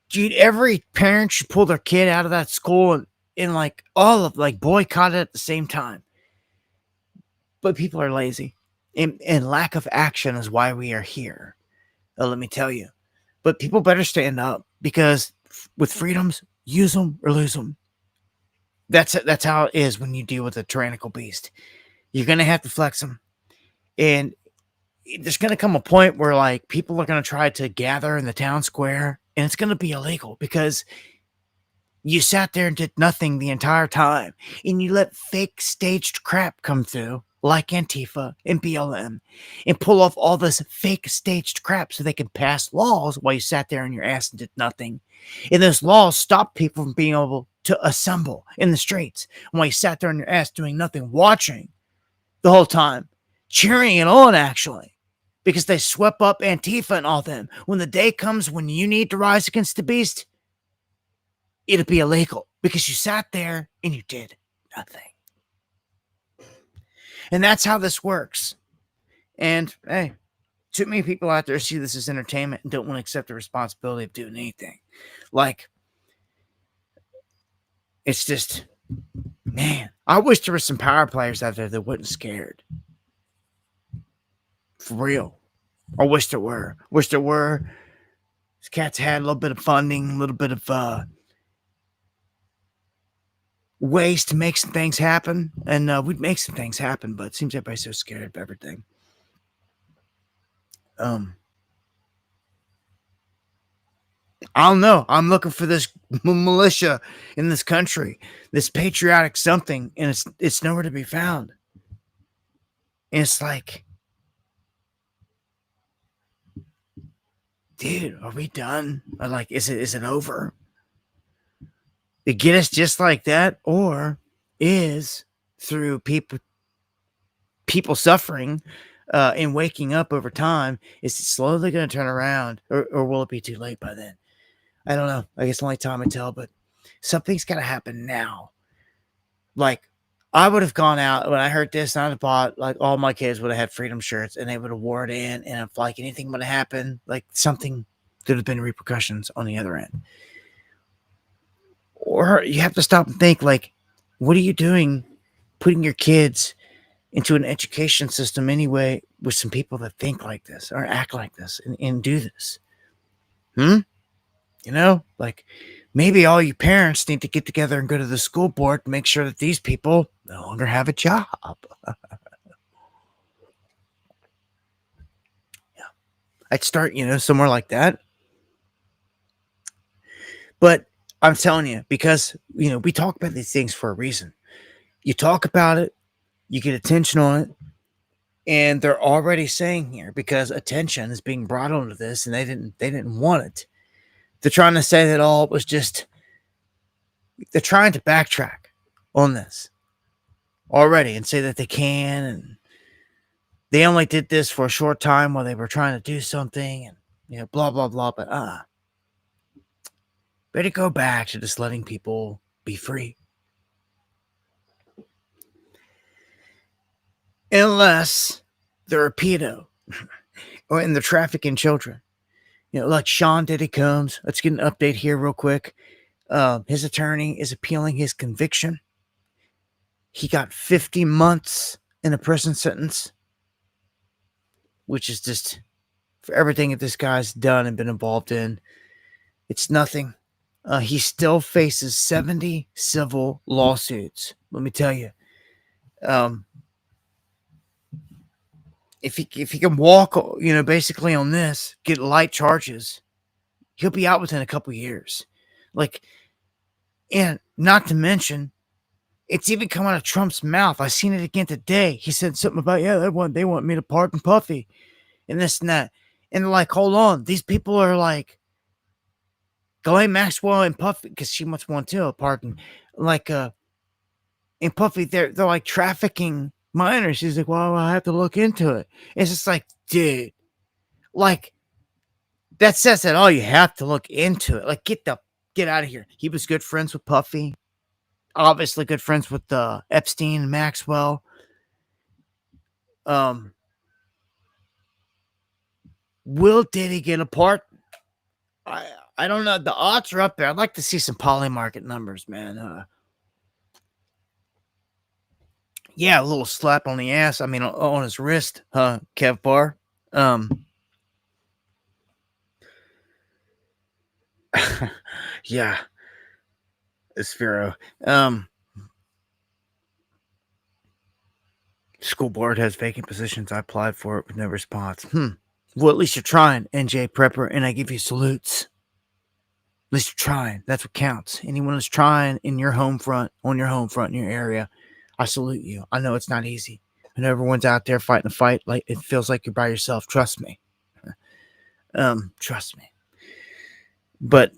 dude, every parent should pull their kid out of that school and like all of like boycott it at the same time. But people are lazy, and lack of action is why we are here. Let me tell you. But people better stand up, because with freedoms, use them or lose them. That's how it is when you deal with a tyrannical beast. You're gonna have to flex them, and there's gonna come a point where like people are gonna try to gather in the town square, and it's gonna be illegal because you sat there and did nothing the entire time, and you let fake staged crap come through like Antifa and BLM and pull off all this fake staged crap so they can pass laws while you sat there on your ass and did nothing. And those laws stop people from being able to assemble in the streets while you sat there on your ass doing nothing, watching the whole time, cheering it on actually, because they swept up Antifa and all them. When the day comes when you need to rise against the beast, it'll be illegal because you sat there and you did nothing. And that's how this works. And hey, too many people out there see this as entertainment and don't want to accept the responsibility of doing anything. Like, it's just, man, I wish there were some power players out there that wasn't scared. For real. I wish there were. Wish there were. These cats had a little bit of funding, a little bit of ways to make some things happen, and we'd make some things happen, but it seems everybody's so scared of everything. I don't know. I'm looking for this militia in this country, this patriotic something, and it's nowhere to be found. And it's like, dude, are we done? Or like, is it over? To get us just like that, or is through people suffering and waking up over time, is it slowly going to turn around, or will it be too late by then? I don't know. I guess only time will tell, but something's got to happen now. Like, I would have gone out when I heard this, and I'd have bought, like, all my kids would have had freedom shirts, and they would have wore it in, and if, like, anything would have happened, like, something, there'd have been repercussions on the other end. Or you have to stop and think, like, what are you doing putting your kids into an education system anyway with some people that think like this or act like this and do this? You know, like, maybe all you parents need to get together and go to the school board to make sure that these people no longer have a job. Yeah. I'd start, somewhere like that. But I'm telling you, because, we talk about these things for a reason. You talk about it, you get attention on it, and they're already saying here, because attention is being brought onto this, and they didn't want it. They're trying to say that all it was just, they're trying to backtrack on this already and say that they can, and they only did this for a short time while they were trying to do something, and, blah, blah, blah, but better go back to just letting people be free. Unless they're a pedo or in the trafficking children. Like Sean Diddy Combs. Let's get an update here real quick. His attorney is appealing his conviction. He got 50 months in a prison sentence, which is just, for everything that this guy's done and been involved in, it's nothing. He still faces 70 civil lawsuits. Let me tell you. If he can walk, basically on this, get light charges, he'll be out within a couple years. Like, and not to mention, it's even come out of Trump's mouth. I seen it again today. He said something about, they want me to pardon Puffy and this and that. And like, hold on. These people are like, Ghislaine Maxwell and Puffy, because she must want to pardon. Like, and Puffy, they're like trafficking minors. He's like, well, I have to look into it. It's just like, dude, like, that says that all you have to look into it. Like, get out of here. He was good friends with Puffy. Obviously good friends with Epstein and Maxwell. Will Diddy get a pardon? I don't know. The odds are up there. I'd like to see some poly market numbers, man. Yeah, a little slap on the ass. I mean, on his wrist, Kev Barr. Yeah. Sphero. School board has vacant positions. I applied for it with no response. Well, at least you're trying, NJ Prepper, and I give you salutes. At least you're trying. That's what counts. Anyone who's trying in your home front, on your home front, in your area, I salute you. I know it's not easy. and everyone's out there fighting a fight, like it feels like you're by yourself. Trust me. Trust me. But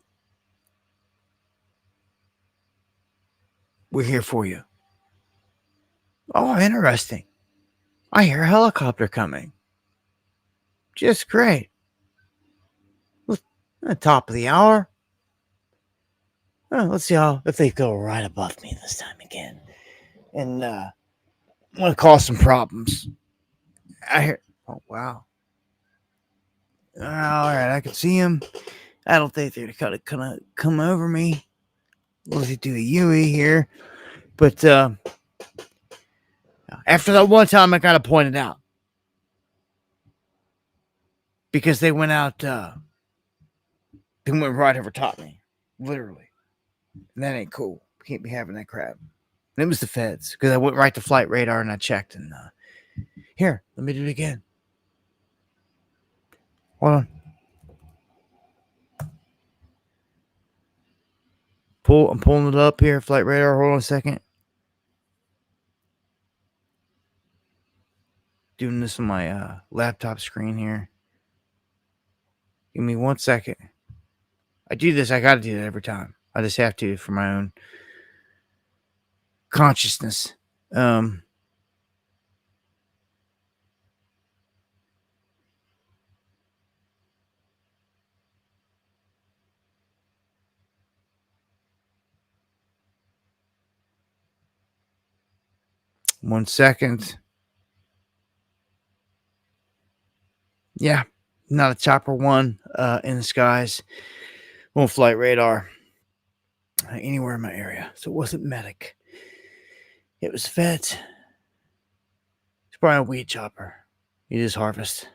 we're here for you. Oh, interesting. I hear a helicopter coming. Just great. At the top of the hour. Let's see if they go right above me this time again. And want to cause some problems. I hear. Oh wow. All right, I can see him. I don't think they're gonna come over me. Let's do a UE here, but after that one time, I gotta point it out because they went out. They went right over top me, literally, and that ain't cool. Can't be having that crap. And it was the feds because I went right to flight radar and I checked. And here, let me do it again. Hold on. I'm pulling it up here, flight radar. Hold on a second. Doing this on my laptop screen here. Give me 1 second. I do this. I got to do that every time. I just have to for my own consciousness. 1 second. Yeah, not a chopper one in the skies. Won't flight radar anywhere in my area. So it wasn't medic. It was feds. It's probably a weed chopper. It is harvest.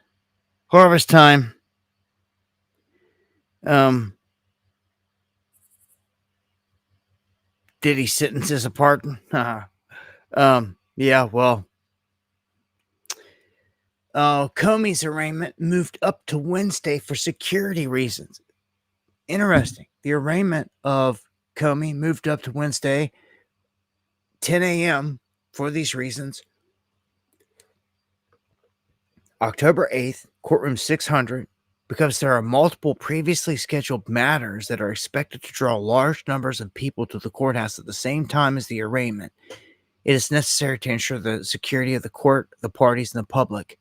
Harvest time. Did he sentences a pardon? Yeah, well. Comey's arraignment moved up to Wednesday for security reasons. Interesting. The arraignment of Comey moved up to Wednesday, 10 a.m. for these reasons. October 8th, courtroom 600, because there are multiple previously scheduled matters that are expected to draw large numbers of people to the courthouse at the same time as the arraignment. It is necessary to ensure the security of the court, the parties, and the public.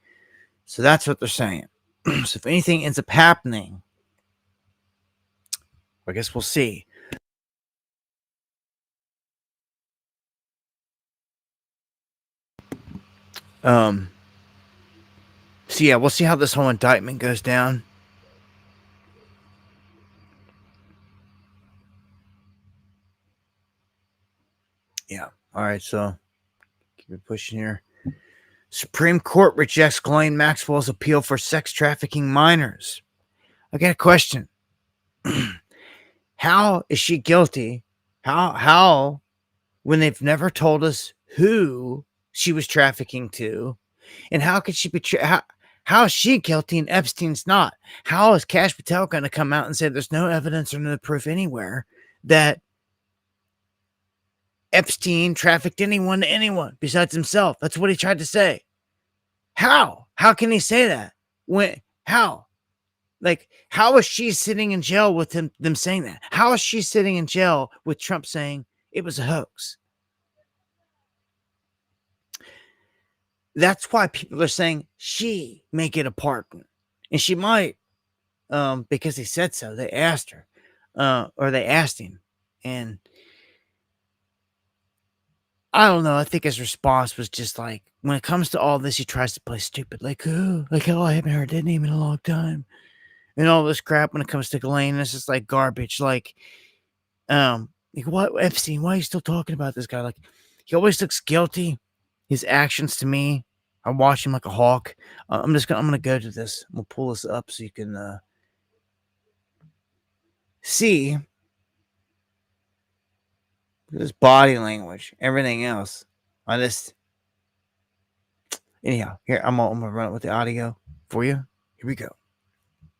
So that's what they're saying. So if anything ends up happening, I guess we'll see. So yeah, we'll see how this whole indictment goes down. Yeah. All right. So keep it pushing here. Supreme Court rejects Ghislaine Maxwell's appeal for sex trafficking minors. I got a question. How is she guilty? How, when they've never told us who she was trafficking to, and how could she be? How is she guilty and Epstein's not? How is Kash Patel going to come out and say there's no evidence or no proof anywhere that Epstein trafficked anyone to anyone besides himself? That's what he tried to say. How? How can he say that? How? Like, how is she sitting in jail with them saying that? How is she sitting in jail with Trump saying it was a hoax? That's why people are saying she may get a pardon. And she might, because he said so. They asked her, or they asked him. And I don't know. I think his response was just like, when it comes to all this, he tries to play stupid. Like, oh, I haven't heard that name in a long time. And all this crap when it comes to Ghislaine, it's just like garbage. Like what, Epstein? Why are you still talking about this guy? Like, he always looks guilty. His actions to me, I watch him like a hawk. I'm gonna go to this. I'm gonna pull this up so you can see his body language, everything else. Anyhow, here I'm gonna run it with the audio for you. Here we go.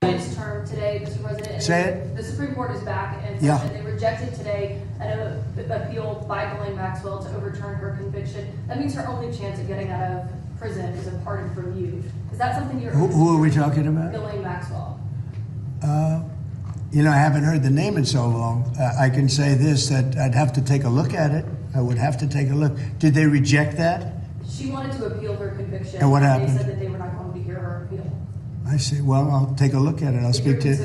Its term today, Mr. President. Say it. The Supreme Court is back and they rejected today an appeal by Ghislaine Maxwell to overturn her conviction. That means her only chance at getting out of prison is a pardon from you. Is that something you're? Who are we talking about? Ghislaine Maxwell. I haven't heard the name in so long. I can say this, that I'd have to take a look at it. I would have to take a look. Did they reject that? She wanted to appeal her conviction. And what happened? They said that they were not going to hear her appeal. I see. Well, I'll take a look at it.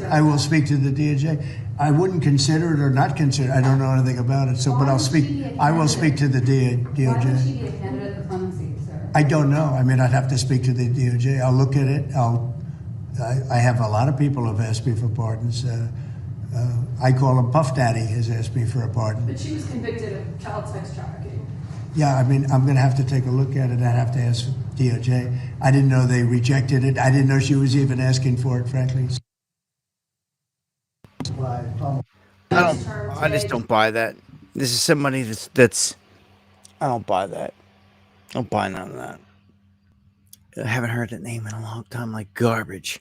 I will speak to the DOJ. I wouldn't consider it or not consider it. I don't know anything about it. But I will speak to the DOJ. Why would she be a candidate for clemency, sir? I don't know. I mean, I'd have to speak to the DOJ. I'll look at it. I have a lot of people who have asked me for pardons. I call him Puff Daddy has asked me for a pardon. But she was convicted of child sex trafficking. Yeah, I mean, I'm going to have to take a look at it. I'd have to ask DOJ. I didn't know they rejected it. I didn't know she was even asking for it, frankly. I just don't buy that. This is somebody that's I don't buy that. I don't buy none of that. I haven't heard that name in a long time, like garbage.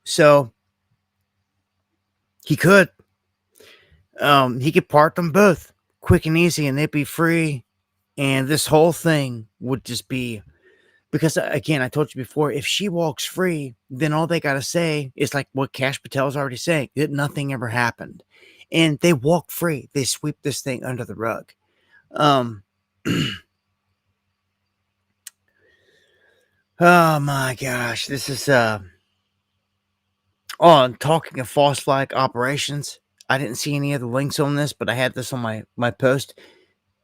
So he could part them both quick and easy, and they'd be free. And this whole thing would just be, because again, I told you before, if she walks free, then all they got to say is like what Kash Patel's already saying, that nothing ever happened. And they walk free. They sweep this thing under the rug. Oh my gosh, this is on talking of false flag operations. I didn't see any other links on this, but I had this on my post.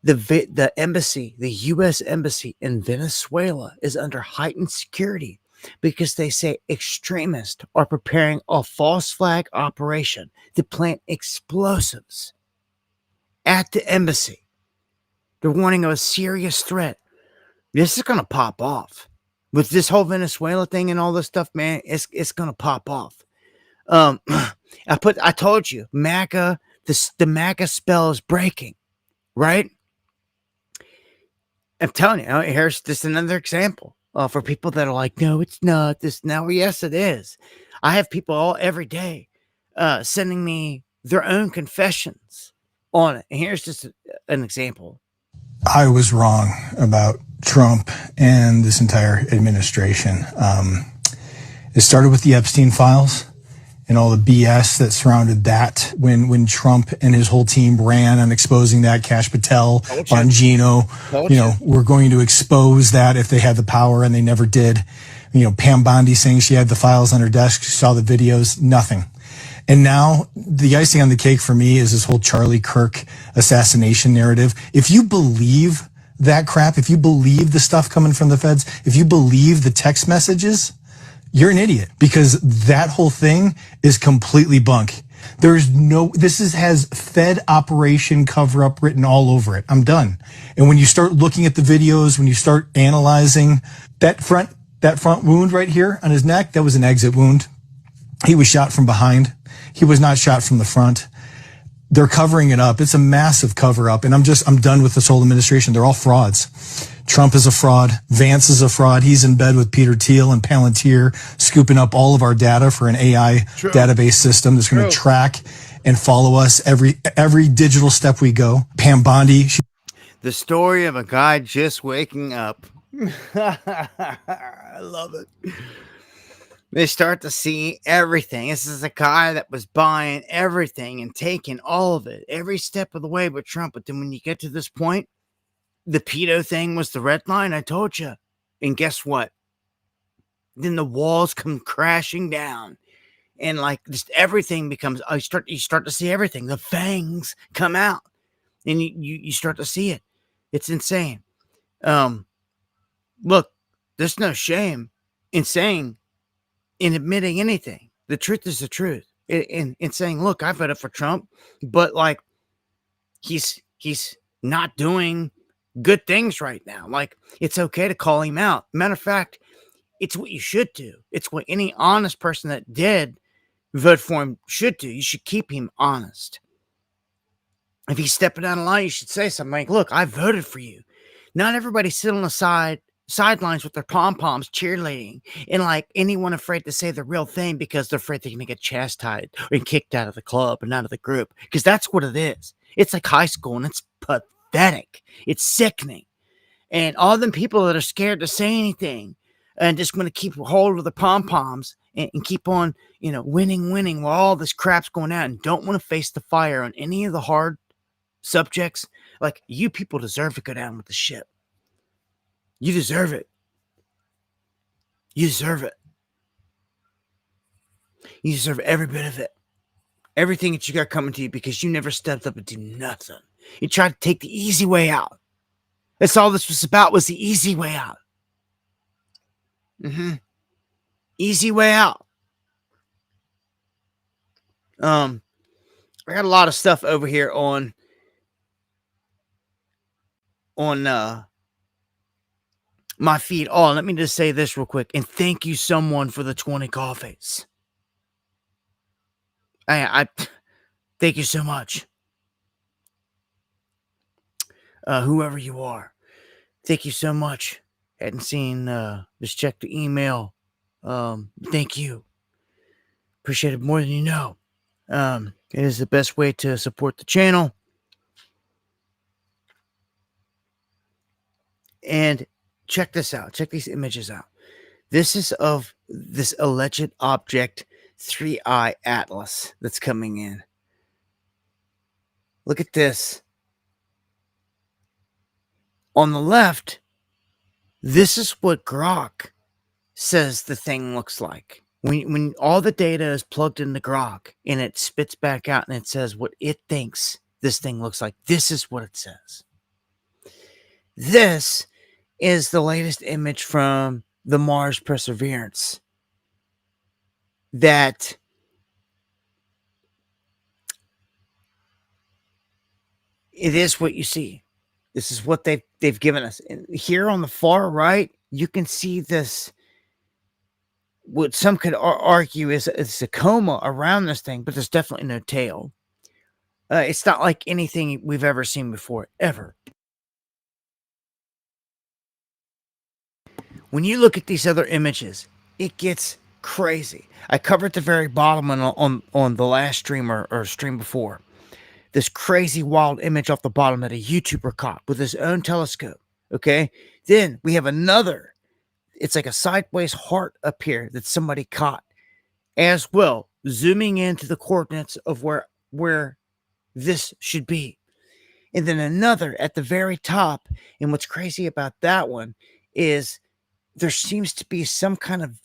The embassy, the U.S. embassy in Venezuela is under heightened security because they say extremists are preparing a false flag operation to plant explosives at the embassy. They're warning of a serious threat. This is going to pop off. With this whole Venezuela thing and all this stuff, man, it's going to pop off. I told you, MAGA, the MAGA spell is breaking, right? I'm telling you, here's just another example for people that are like, no, it's not this now. Yes, it is. I have people every day sending me their own confessions on it. And here's just an example. I was wrong about Trump and this entire administration. It started with the Epstein files and all the BS that surrounded that when Trump and his whole team ran on exposing that. Kash Patel, Bongino, we're going to expose that if they had the power, and they never did. Pam Bondi saying she had the files on her desk, she saw the videos, nothing. And now the icing on the cake for me is this whole Charlie Kirk assassination narrative. If you believe that crap, if you believe the stuff coming from the feds, if you believe the text messages, you're an idiot, because that whole thing is completely bunk. This has Fed operation cover up written all over it. I'm done. And when you start looking at the videos, when you start analyzing that front wound right here on his neck, that was an exit wound. He was shot from behind. He was not shot from the front. They're covering it up. It's a massive cover up. And I'm done with this whole administration. They're all frauds. Trump is a fraud. Vance is a fraud. He's in bed with Peter Thiel and Palantir, scooping up all of our data for an AI database system that's going to track and follow us every digital step we go. Pam Bondi. The story of a guy just waking up. I love it. They start to see everything. This is a guy that was buying everything and taking all of it every step of the way with Trump. But then when you get to this point, the pedo thing was the red line. I told you. And guess what? Then the walls come crashing down. And like just everything becomes, you start to see everything. The fangs come out. And you start to see it. It's insane. Look, there's no shame in admitting anything. The truth is the truth. In saying, look, I voted for Trump, but like he's not doing good things right now. Like, it's okay to call him out. Matter of fact, it's what you should do. It's what any honest person that did vote for him should do. You should keep him honest. If he's stepping out of line, you should say something like, look, I voted for you. Not everybody sit on the sidelines with their pom-poms cheerleading and like anyone afraid to say the real thing because they're afraid they're going to get chastised and kicked out of the club and out of the group, because that's what it is. It's like high school, and it's pathetic. It's sickening. And all them people that are scared to say anything and just going to keep hold of the pom-poms and keep on, winning while all this crap's going out and don't want to face the fire on any of the hard subjects. Like, you people deserve to go down with the ship. You deserve it. You deserve it. You deserve every bit of it. Everything that you got coming to you, because you never stepped up and do nothing. You tried to take the easy way out. That's all this was about, was the easy way out. Easy way out. I got a lot of stuff over here on my feed. Oh, let me just say this real quick. And thank you, someone, for the 20 coffees. I thank you so much. Whoever you are, thank you so much. Hadn't seen, just check the email. Thank you. Appreciate it more than you know. It is the best way to support the channel. And check this out. Check these images out. This is of this alleged object 3i Atlas that's coming in. Look at this. On the left, this is what Grok says the thing looks like. When all the data is plugged into Grok and it spits back out and it says what it thinks this thing looks like, this is what it says. This is the latest image from the Mars Perseverance that it is what you see. This is what they've given us. And here on the far right, you can see this, what some could argue is a coma around this thing, but there's definitely no tail. It's not like anything we've ever seen before, ever. When you look at these other images, it gets crazy. I covered the very bottom on the last stream or stream before. This crazy wild image off the bottom that a YouTuber caught with his own telescope. Okay. Then we have another. It's like a sideways heart up here that somebody caught as well, zooming into the coordinates of where this should be. And then another at the very top. And what's crazy about that one is there seems to be some kind of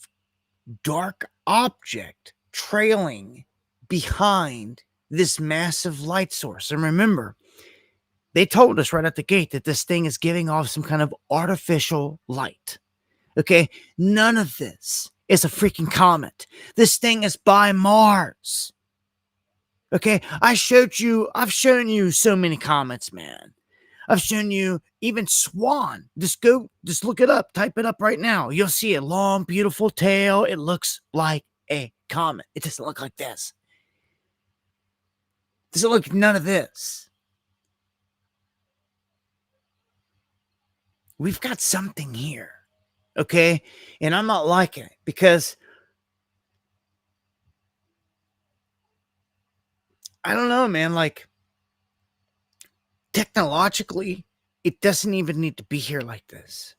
dark object trailing behind this massive light source. And remember, they told us right at the gate that this thing is giving off some kind of artificial light. Okay, none of this is a freaking comet. This thing is by Mars. Okay, I've shown you so many comets, man. I've shown you even Swan. Just look it up. Type it up right now. You'll see a long, beautiful tail. It looks like a comet. It doesn't look like this. It doesn't look like none of this. We've got something here. Okay? And I'm not liking it because I don't know, man. Like, technologically, it doesn't even need to be here like this.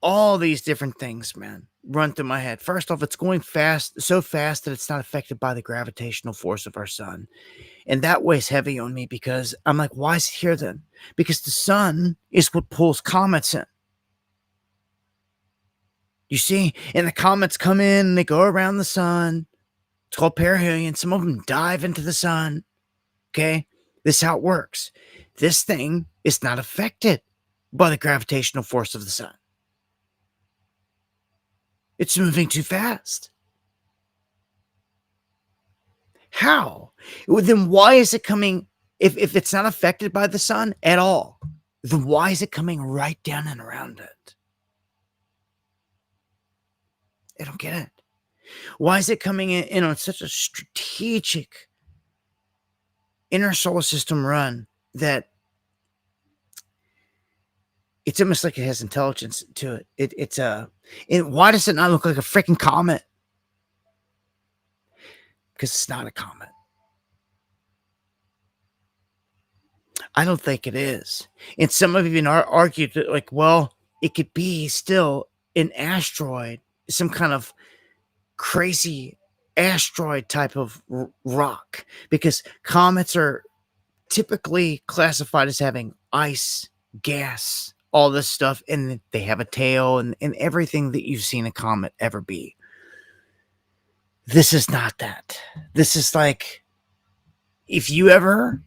All these different things, man, run through my head. First off, it's going fast, so fast that it's not affected by the gravitational force of our sun. And that weighs heavy on me because I'm like, why is it here then? Because the sun is what pulls comets in. You see? And the comets come in and they go around the sun. It's called perihelion. Some of them dive into the sun. Okay? This is how it works. This thing is not affected by the gravitational force of the sun. It's moving too fast. How? Well, then why is it coming, if it's not affected by the sun at all, then why is it coming right down and around it? I don't get it. Why is it coming in on such a strategic inner solar system run that it's almost like it has intelligence to it? And why does it not look like a freaking comet? Because it's not a comet. I don't think it is. And some have even argued that, like, well, it could be still an asteroid, some kind of crazy asteroid type of rock, because comets are typically classified as having ice, gas, all this stuff, and they have a tail and everything that you've seen a comet ever be. This is not that. This is like, if you ever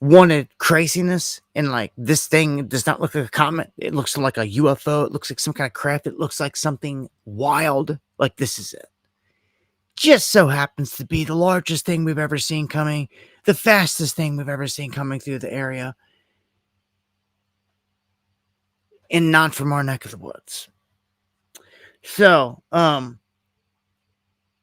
wanted craziness and like, this thing does not look like a comet, it looks like a UFO, it looks like some kind of craft, it looks like something wild, like, this is it. Just so happens to be the largest thing we've ever seen coming, the fastest thing we've ever seen coming through the area, and not from our neck of the woods. So,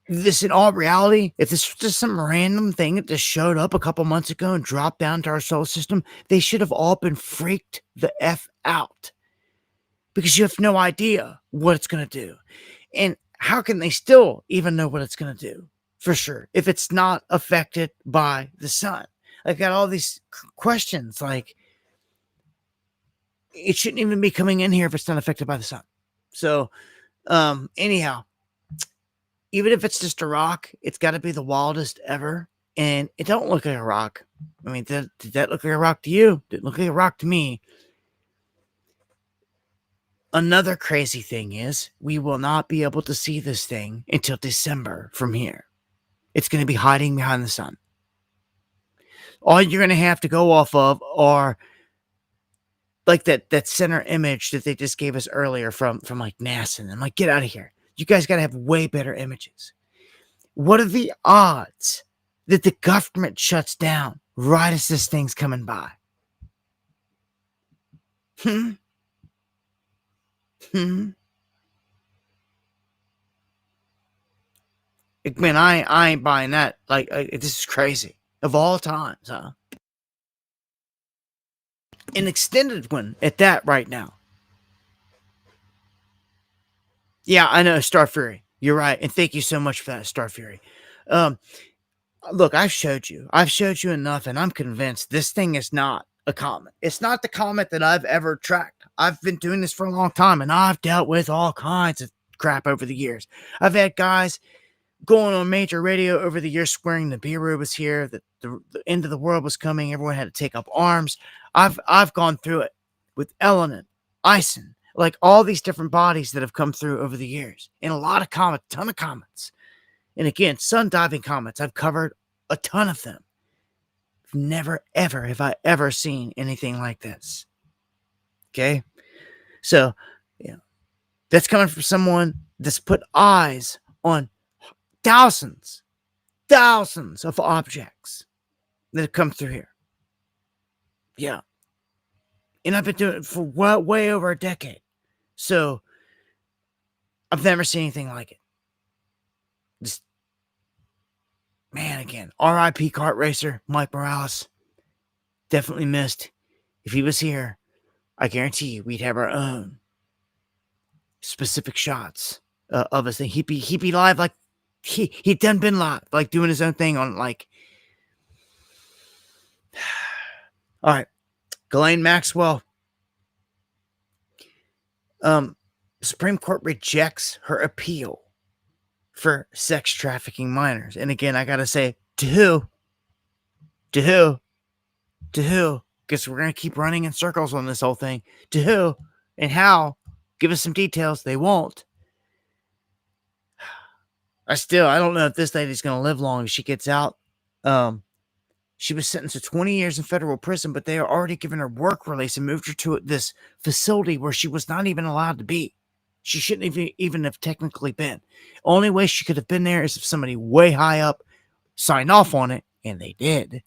this, in all reality, if this was just some random thing that just showed up a couple months ago and dropped down to our solar system, they should have all been freaked the F out, because you have no idea what it's going to do. And how can they still even know what it's going to do for sure if it's not affected by the sun? I've got all these questions, like, it shouldn't even be coming in here if it's not affected by the sun. So, anyhow, even if it's just a rock, it's got to be the wildest ever. And it don't look like a rock. I mean, did that look like a rock to you? Did it look like a rock to me? Another crazy thing is, we will not be able to see this thing until December from here. It's going to be hiding behind the sun. All you're going to have to go off of are, like, that center image that they just gave us earlier from like NASA. And I'm like, get out of here. You guys got to have way better images. What are the odds that the government shuts down right as this thing's coming by? Man, I ain't buying that. Like, this is crazy. Of all times, huh? An extended one at that right now. Yeah, I know, Star Fury. You're right. And thank you so much for that, Star Fury. Look, I've showed you enough, and I'm convinced this thing is not a comet. It's not the comet that I've ever tracked. I've been doing this for a long time, and I've dealt with all kinds of crap over the years. I've had guys going on major radio over the years swearing the Nibiru was here, that the end of the world was coming, everyone had to take up arms. I've gone through it with Elenin, Ison, like all these different bodies that have come through over the years, and a lot of comets, ton of comets. And again, sun diving comets, I've covered a ton of them. Never, ever have I ever seen anything like this. Okay? So, yeah, that's coming from someone that's put eyes on thousands of objects that have come through here. Yeah. And I've been doing it for way over a decade. So, I've never seen anything like it. Just, man, again, R.I.P. kart racer Mike Morales. Definitely missed. If he was here, I guarantee you we'd have our own specific shots of us. He'd be live, like he'd done been live, like doing his own thing on, like. All right, Ghislaine Maxwell. Supreme Court rejects her appeal for sex trafficking minors. And again, I gotta say, to who? To who? To who? Guess we're gonna keep running in circles on this whole thing. To who and how? Give us some details. They won't. I don't know if this lady's gonna live long if she gets out. She was sentenced to 20 years in federal prison, but they are already given her work release and moved her to this facility where she was not even allowed to be. She shouldn't even have technically been. Only way she could have been there is if somebody way high up signed off on it, and they did.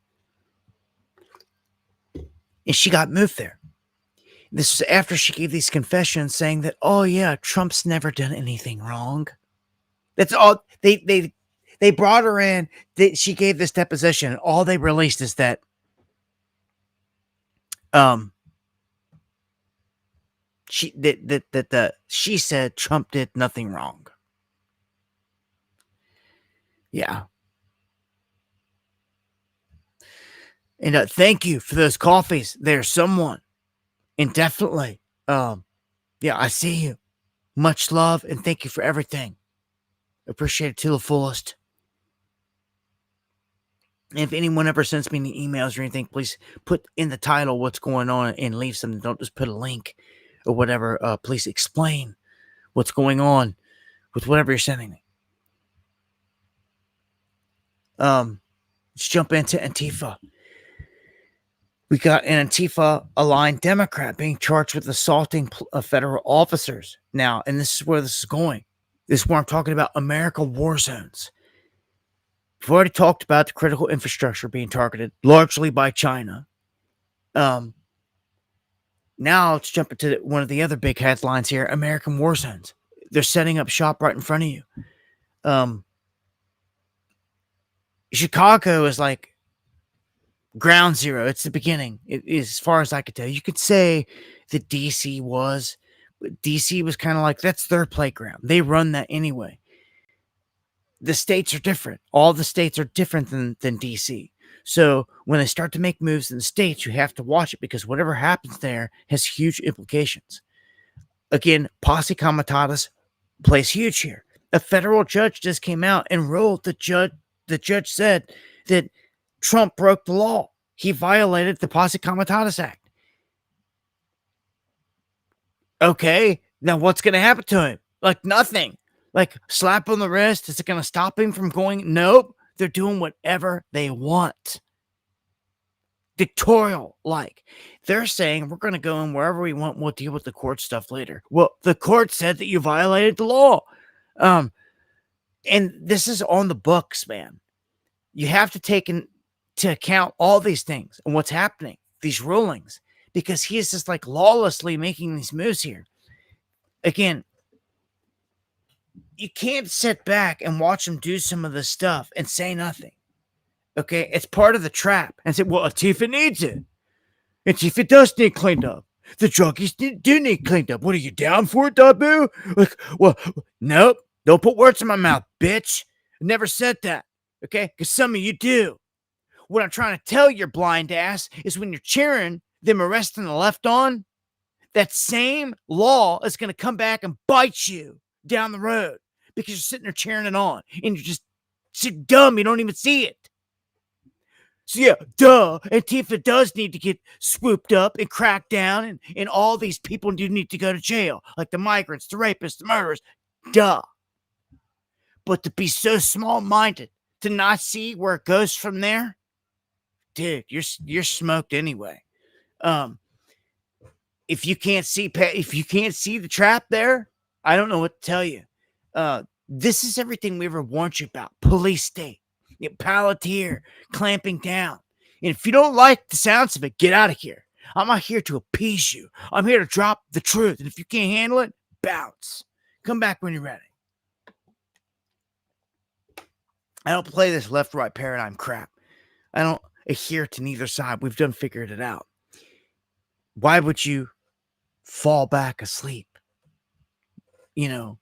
And she got moved there. This was after she gave these confessions saying that, oh yeah, Trump's never done anything wrong. That's all. They brought her in. She gave this deposition. All they released is that she said Trump did nothing wrong. Yeah. And thank you for those coffees. There's someone. And definitely, yeah, I see you. Much love and thank you for everything. Appreciate it to the fullest. And if anyone ever sends me any emails or anything, please put in the title what's going on and leave something. Don't just put a link or whatever. Please explain what's going on with whatever you're sending me. Let's jump into Antifa. We got an Antifa-aligned Democrat being charged with assaulting federal officers. Now, and this is where this is going. This is where I'm talking about America war zones. We've already talked about the critical infrastructure being targeted largely by China. Now let's jump into one of the other big headlines here: American war zones. They're setting up shop right in front of you. Chicago is like ground zero. It's the beginning. It is, as far as I could tell. You could say that DC was, but DC was kind of like, that's their playground. They run that anyway. The states are different. All the states are different than DC. So when they start to make moves in the states, you have to watch it because whatever happens there has huge implications. Again, posse comitatus plays huge here. A federal judge just came out and ruled. The judge said that Trump broke the law. He violated the Posse Comitatus Act. Okay, now what's going to happen to him? Like nothing. Like slap on the wrist. Is it going to stop him from going? Nope. They're doing whatever they want. Dictatorial like. They're saying we're going to go in wherever we want. We'll deal with the court stuff later. Well, the court said that you violated the law. And this is on the books, man. You have to take into account all these things and what's happening, these rulings, because he is just like lawlessly making these moves here. Again, you can't sit back and watch him do some of this stuff and say nothing. Okay, it's part of the trap. And say, well, Antifa needs it. Antifa does need cleaned up. The druggies do need cleaned up. What are you down for it, Dabu? Like, well, nope. Don't put words in my mouth, bitch. I never said that. Okay, because some of you do. What I'm trying to tell your blind ass is when you're cheering them arresting the left on, that same law is going to come back and bite you down the road because you're sitting there cheering it on and you're just so dumb you don't even see it. So yeah, duh, Antifa does need to get swooped up and cracked down, and all these people do need to go to jail, like the migrants, the rapists, the murderers. Duh. But to be so small-minded, to not see where it goes from there, dude, you're smoked anyway. If you can't see the trap there, I don't know what to tell you. This is everything we ever warned you about. Police state, Palantir, clamping down. And if you don't like the sounds of it, get out of here. I'm not here to appease you. I'm here to drop the truth. And if you can't handle it, bounce. Come back when you're ready. I don't play this left-right paradigm crap. I don't adhere to neither side. We've done figured it out. Why would you fall back asleep? You know,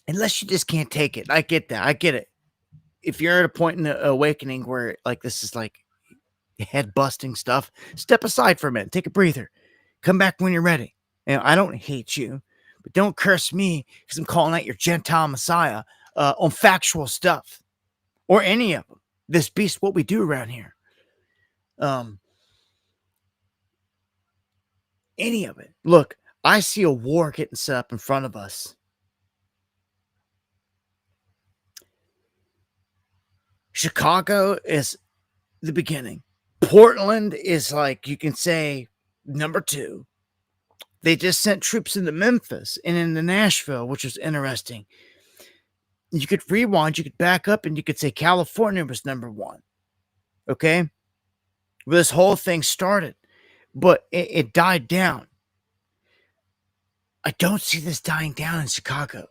unless you just can't take it. I get that. I get it. If you're at a point in the awakening where like this is like head busting stuff, step aside for a minute. Take a breather. Come back when you're ready. And I don't hate you, but don't curse me because I'm calling out your Gentile Messiah on factual stuff. Or any of them. This beast, what we do around here. Any of it. Look, I see a war getting set up in front of us. Chicago is the beginning. Portland is like, you can say, number 2. They just sent troops into Memphis and into Nashville, which was interesting. You could rewind, you could back up, and you could say California was number 1. Okay? Well, this whole thing started, but it died down. I don't see this dying down in Chicago.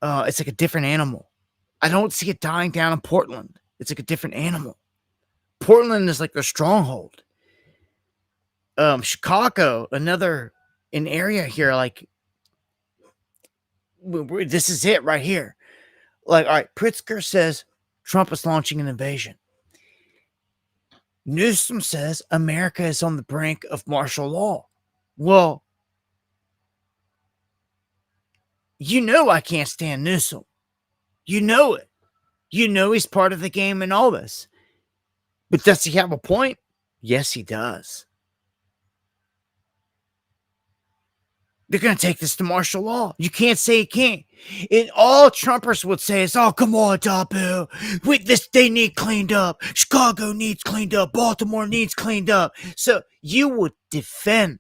It's like a different animal. I don't see it dying down in Portland. It's like a different animal. Portland is like their stronghold. Chicago, an area here, like, this is it right here. Like, all right, Pritzker says Trump is launching an invasion. Newsom says America is on the brink of martial law. Well, you know I can't stand Newsom. You know it. You know he's part of the game in all this. But does he have a point? Yes, he does. They're going to take this to martial law. You can't say he can't. And all Trumpers would say is, oh, come on, Tapu. They need cleaned up. Chicago needs cleaned up. Baltimore needs cleaned up. So you would defend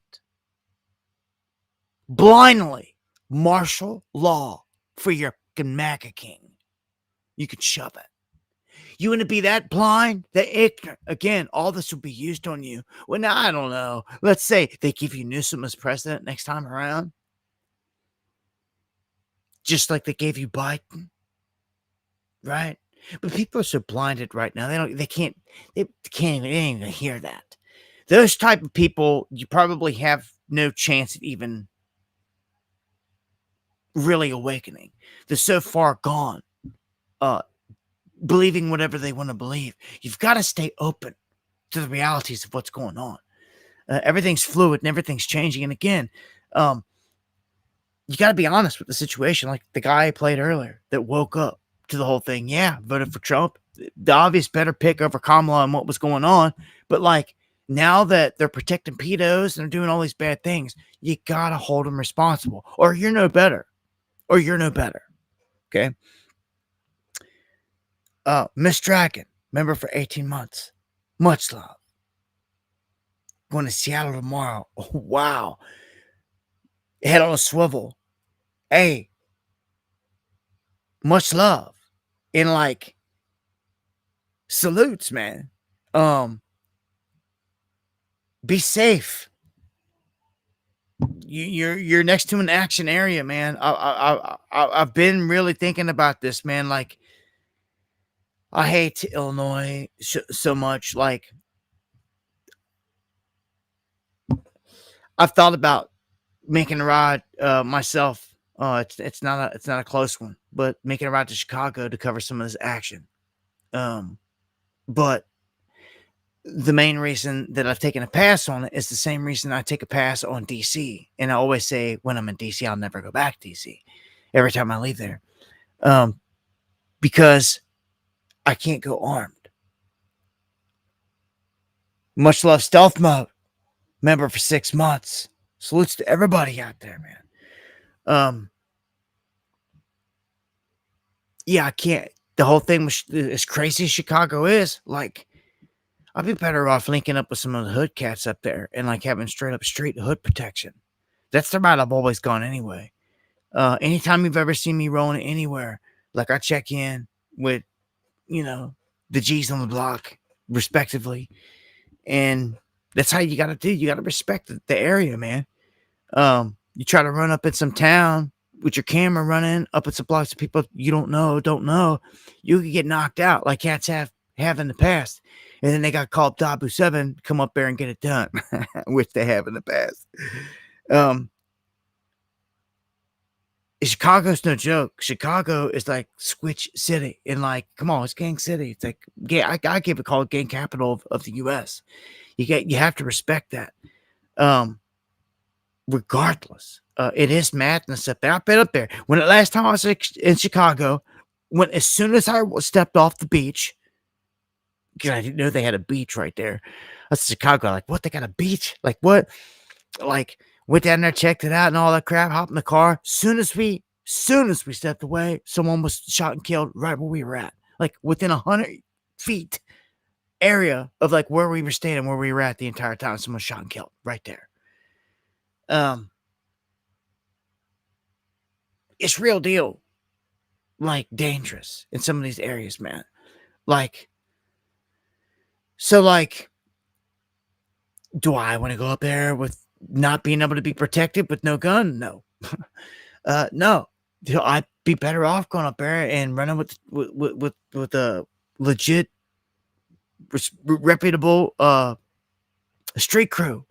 blindly martial law for your MAGA king. You could shove it. You want to be that blind, that ignorant? Again, all this will be used on you. Well, now, I don't know. Let's say they give you Newsom as president next time around. Just like they gave you Biden. Right? But people are so blinded right now. They can't even hear that. Those type of people, you probably have no chance at even really awakening. They're so far gone. Believing whatever they want to believe. You've got to stay open to the realities of what's going on. Everything's fluid and everything's changing. And again, you got to be honest with the situation. Like the guy I played earlier that woke up to the whole thing. Yeah, voted for Trump. The obvious better pick over Kamala and what was going on. But like now that they're protecting pedos and they're doing all these bad things, you got to hold them responsible or you're no better. Or you're no better. Okay. Miss Dragon, member for 18 months. Much love. Going to Seattle tomorrow. Oh, wow. Head on a swivel. Hey. Much love. And like salutes, man. Be safe. You're next to an action area, man. I've been really thinking about this, man. Like I hate Illinois so much. Like, I've thought about making a ride myself. It's not a close one, but making a ride to Chicago to cover some of this action. But the main reason that I've taken a pass on it is the same reason I take a pass on DC. And I always say when I'm in DC, I'll never go back to DC every time I leave there. Because I can't go armed. Much love, Stealth Mode. Member for 6 months. Salutes to everybody out there, man. Yeah, I can't. The whole thing was as crazy as Chicago is. Like, I'd be better off linking up with some of the hood cats up there and like having straight up street hood protection. That's the route I've always gone anyway. Anytime you've ever seen me rolling anywhere, like I check in with, the G's on the block, respectively. And that's how you got to do. You got to respect the area, man. You try to run up in some town with your camera running up at some blocks of people you don't know, you could get knocked out like cats have in the past. And then they got called Dabu 7 to come up there and get it done, which they have in the past. Chicago's no joke. Chicago is like Switch City. And like, come on, it's gang city. It's like, yeah, I give it called gang capital of the U.S. You have to respect that. Regardless, it is madness up there. I've been up there. When the last time I was in Chicago, as soon as I stepped off the beach, because I didn't know they had a beach right there. I was in Chicago, like, what? They got a beach? Like, what? Like, went down there, checked it out, and all that crap. Hopped in the car. Soon as we stepped away, someone was shot and killed right where we were at, like within 100 feet area of like where we were staying and where we were at the entire time. Someone shot and killed right there. It's real deal, like dangerous in some of these areas, man. Like, so like, do I want to go up there with not being able to be protected with no gun? No. No. I'd be better off going up there and running with a legit, reputable street crew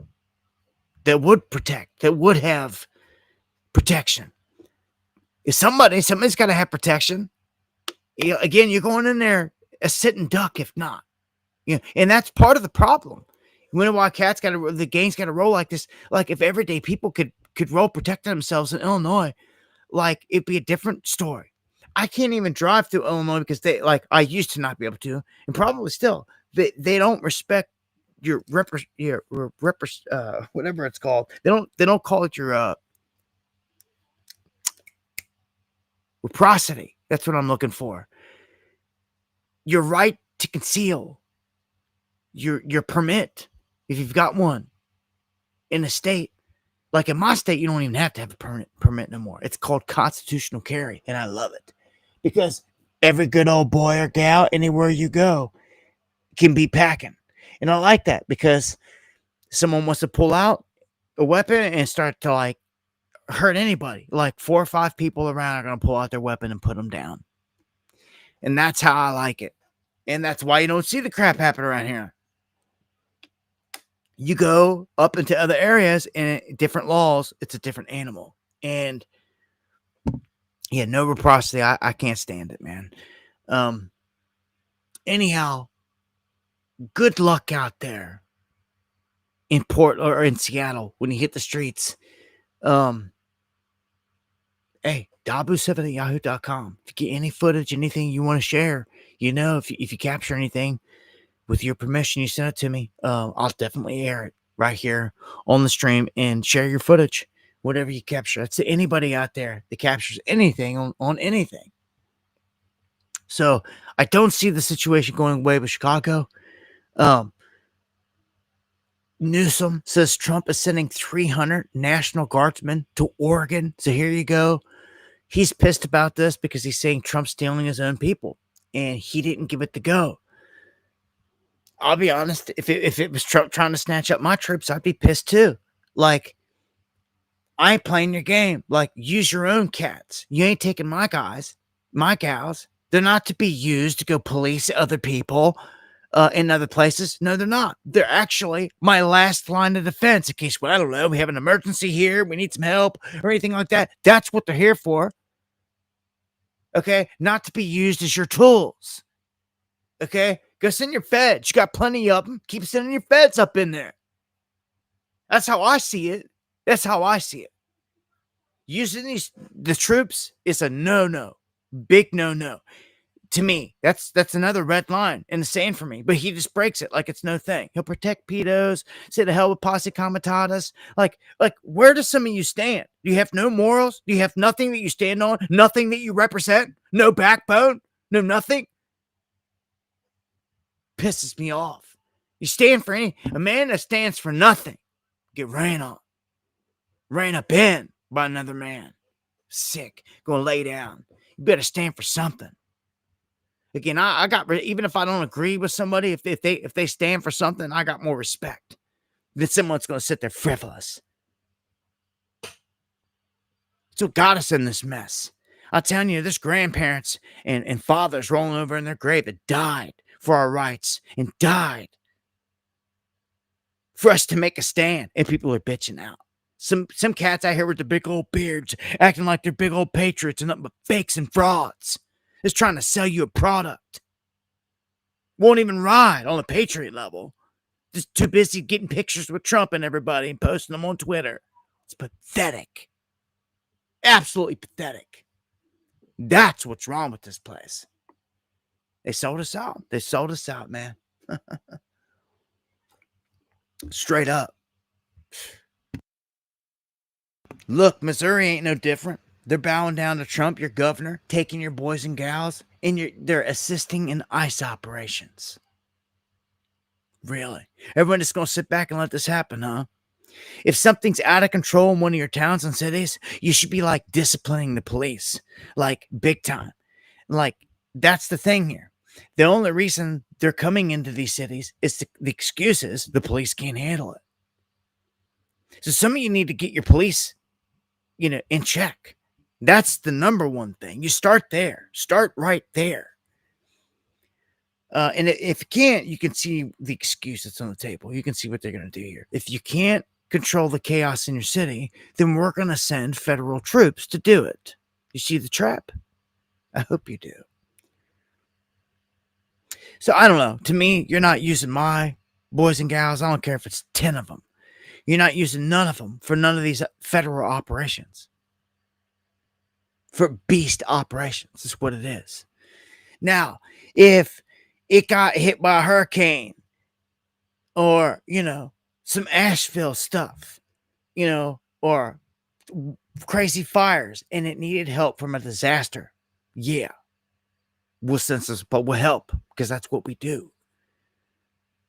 that would protect, that would have protection. If somebody's got to have protection. Again, you're going in there a sitting duck, if not. And that's part of the problem. You know why the gang's got to roll like this? Like if everyday people could roll protecting themselves in Illinois, like it'd be a different story. I can't even drive through Illinois because I used to not be able to, and probably still they don't respect your whatever it's called. They don't call it your reciprocity. That's what I'm looking for. Your right to conceal your permit, if you've got one in a state. Like in my state, you don't even have to have a permit no more. It's called constitutional carry, and I love it because every good old boy or gal, anywhere you go, can be packing. And I like that because someone wants to pull out a weapon and start to like hurt anybody. Like 4 or 5 people around are going to pull out their weapon and put them down. And that's how I like it. And that's why you don't see the crap happen around here. You go up into other areas and different laws, it's a different animal. And yeah, no reciprocity. I can't stand it, man. Anyhow, good luck out there in Portland or in Seattle when you hit the streets. Hey, dabu7@yahoo.com. If you get any footage, anything you want to share, if you capture anything, with your permission, you send it to me. I'll definitely air it right here on the stream and share your footage, whatever you capture. That's to anybody out there that captures anything on anything. So I don't see the situation going away with Chicago. Newsom says Trump is sending 300 National Guardsmen to Oregon. So here you go. He's pissed about this because he's saying Trump's stealing his own people, and he didn't give it the go. I'll be honest, if it was Trump trying to snatch up my troops, I'd be pissed too. Like, I ain't playing your game. Like, use your own cats. You ain't taking my guys, my gals. They're not to be used to go police other people in other places. No, they're not. They're actually my last line of defense in case, well, I don't know, we have an emergency here, we need some help or anything like that. That's what they're here for. Okay? Not to be used as your tools. Okay? Go send your feds. You got plenty of them. Keep sending your feds up in there. That's how I see it. That's how I see it. Using the troops is a no-no. Big no-no. To me, that's another red line in the sand for me. But he just breaks it like it's no thing. He'll protect pedos, say the hell with posse comitatus. Like, where does some of you stand? Do you have no morals? Do you have nothing that you stand on? Nothing that you represent? No backbone? No nothing? Pisses me off. You stand for a man that stands for nothing get ran on, ran up in by another man. Sick. Gonna lay down. You better stand for something. Again, I got, even if I don't agree with somebody, if they stand for something, I got more respect than someone's gonna sit there frivolous. It's what got us in this mess. I'm telling you, there's grandparents and fathers rolling over in their grave that died for our rights and died for us to make a stand, and people are bitching out. Some cats out here with the big old beards acting like they're big old patriots and nothing but fakes and frauds. Just trying to sell you a product. Won't even ride on a patriot level. Just too busy getting pictures with Trump and everybody and posting them on Twitter. It's pathetic. Absolutely pathetic. That's what's wrong with this place. They sold us out. They sold us out, man. Straight up. Look, Missouri ain't no different. They're bowing down to Trump, your governor, taking your boys and gals, and they're assisting in ICE operations. Really? Everyone just gonna sit back and let this happen, huh? If something's out of control in one of your towns and cities, you should be like disciplining the police, like big time. Like, that's the thing here. The only reason they're coming into these cities is the excuse is the police can't handle it. So some of you need to get your police, in check. That's the number one thing. You start there. Start right there. And if you can't, you can see the excuse that's on the table. You can see what they're going to do here. If you can't control the chaos in your city, then we're going to send federal troops to do it. You see the trap? I hope you do. So I don't know. To me, you're not using my boys and gals. I don't care if it's 10 of them. You're not using none of them for none of these federal operations. For beast operations is what it is. Now, if it got hit by a hurricane or, some Asheville stuff, or crazy fires and it needed help from a disaster, yeah, we'll send some, but we'll help because that's what we do.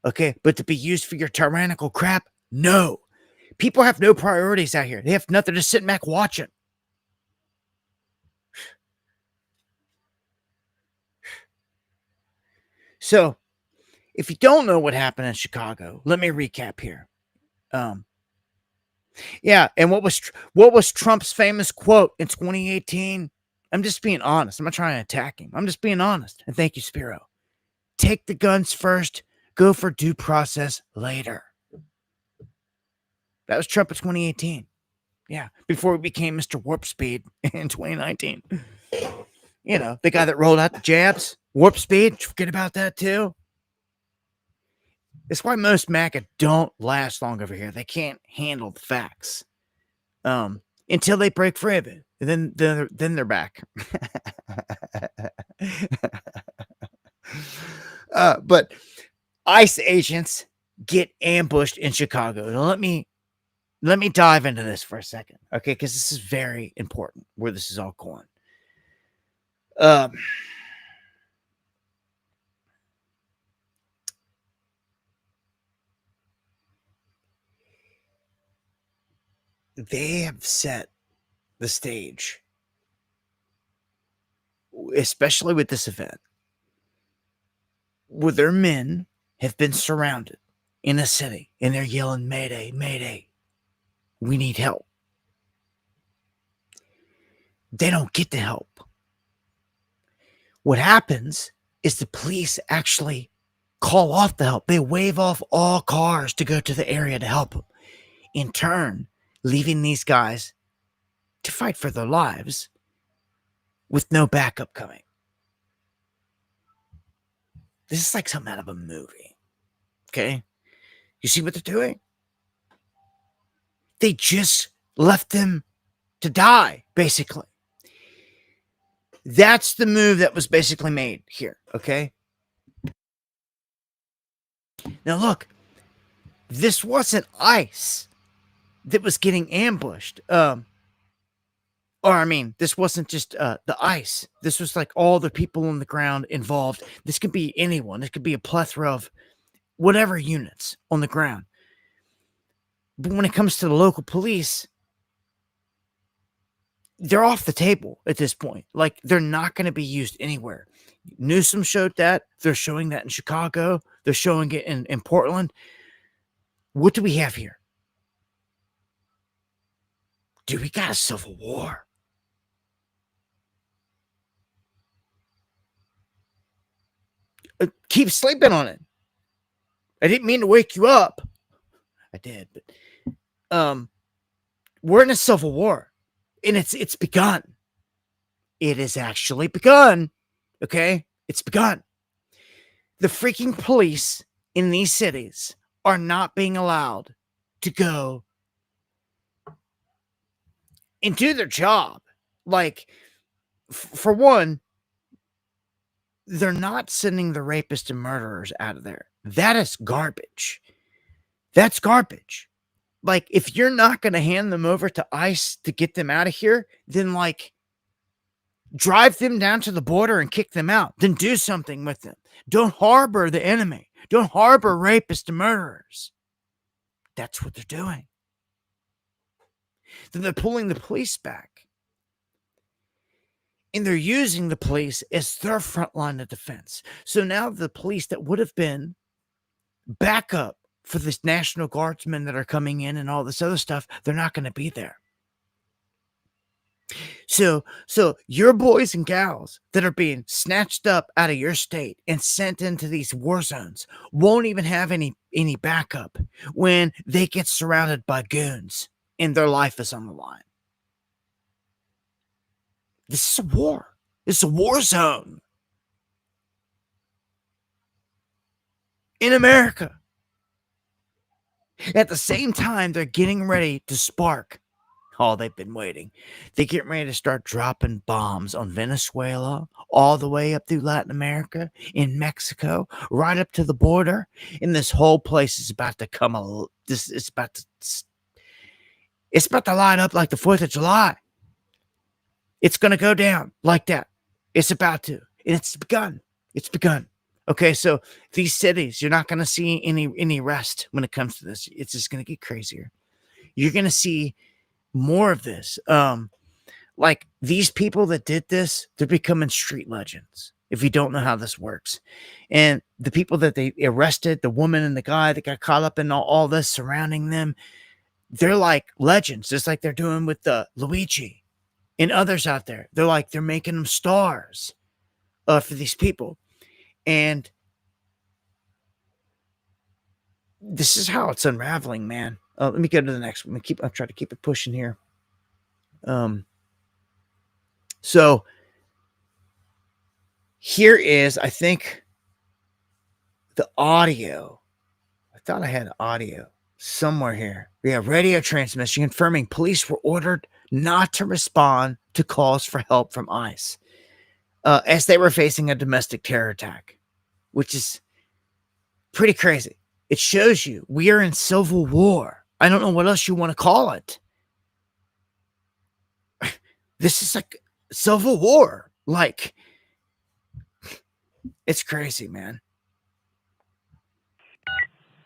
Okay, but to be used for your tyrannical crap, no. People have no priorities out here. They have nothing to sit back watching. So, if you don't know what happened in Chicago, let me recap here. Yeah, and what was Trump's famous quote in 2018? I'm just being honest. I'm not trying to attack him. I'm just being honest. And thank you, Spiro. Take the guns first. Go for due process later. That was Trump in 2018. Yeah, before he became Mr. Warp Speed in 2019. The guy that rolled out the jabs. Warp Speed. Forget about that too. That's why most MAGA don't last long over here. They can't handle the facts. Until they break free of it. And then they're back. But ICE agents get ambushed in Chicago. Now let me dive into this for a second, okay? Because this is very important where this is all going. They have set the stage, especially with this event, where their men have been surrounded in a city and they're yelling, "Mayday, Mayday, we need help." They don't get the help. What happens is the police actually call off the help. They wave off all cars to go to the area to help them. In turn, leaving these guys to fight for their lives with no backup coming. This is like something out of a movie. Okay? You see what they're doing? They just left them to die, basically. That's the move that was basically made here, okay? Now look, this wasn't ICE that was getting ambushed. This wasn't just the ICE. This was like all the people on the ground involved. This could be anyone. This could be a plethora of whatever units on the ground. But when it comes to the local police, they're off the table at this point. Like, they're not going to be used anywhere. Newsom showed that. They're showing that in Chicago. They're showing it in Portland. What do we have here? Dude, we got a civil war. Keep sleeping on it. I didn't mean to wake you up. I did, but we're in a civil war, and it's begun. It has actually begun. Okay, it's begun. The freaking police in these cities are not being allowed to go and do their job. Like, for one, they're not sending the rapists and murderers out of there. That is garbage. That's garbage. Like, if you're not going to hand them over to ICE to get them out of here, then, like, drive them down to the border and kick them out. Then do something with them. Don't harbor the enemy. Don't harbor rapists and murderers. That's what they're doing. Then they're pulling the police back. And they're using the police as their front line of defense. So now the police that would have been backup for this National Guardsmen that are coming in and all this other stuff, they're not going to be there. So your boys and gals that are being snatched up out of your state and sent into these war zones won't even have any backup when they get surrounded by goons and their life is on the line. This is a war. This is a war zone. in America. At the same time, they're getting ready to spark. Oh, they've been waiting. They're getting ready to start dropping bombs on Venezuela, all the way up through Latin America, in Mexico, right up to the border. And this whole place is about to come. It's about to light up like the 4th of July. It's going to go down like that. It's about to. And it's begun. It's begun. Okay, so these cities, you're not going to see any rest when it comes to this. It's just going to get crazier. You're going to see more of this. Like these people that did this, they're becoming street legends. If you don't know how this works, and the people that they arrested, the woman and the guy that got caught up in all this surrounding them, they're like legends, just like they're doing with the Luigi and others out there. They're making them stars for these people, and this is how it's unraveling, man. Let me go to the next one. I'm trying to keep it pushing here. So here is, I think, the audio. I thought I had audio somewhere here. We have radio transmission confirming police were ordered not to respond to calls for help from ICE as they were facing a domestic terror attack, which is pretty crazy. It shows you we are in civil war. I don't know what else you want to call it. This is like civil war. Like, it's crazy, man.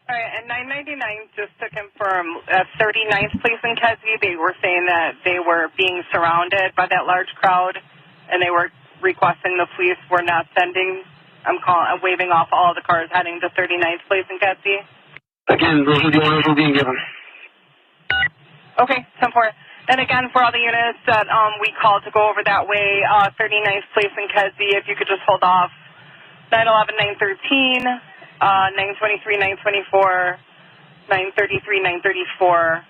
All right, and 999, just to confirm, 39th Place in Kedzie, they were saying that they were being surrounded by that large crowd, and they were requesting the police were not sending. I'm waving off all the cars heading to 39th Place in Kedzie. Again, those are the orders we're being given. Okay, 10-4. And again, for all the units that we called to go over that way, 39th Place in Kedzie, if you could just hold off 911, 913, 923, 924, 933, 934.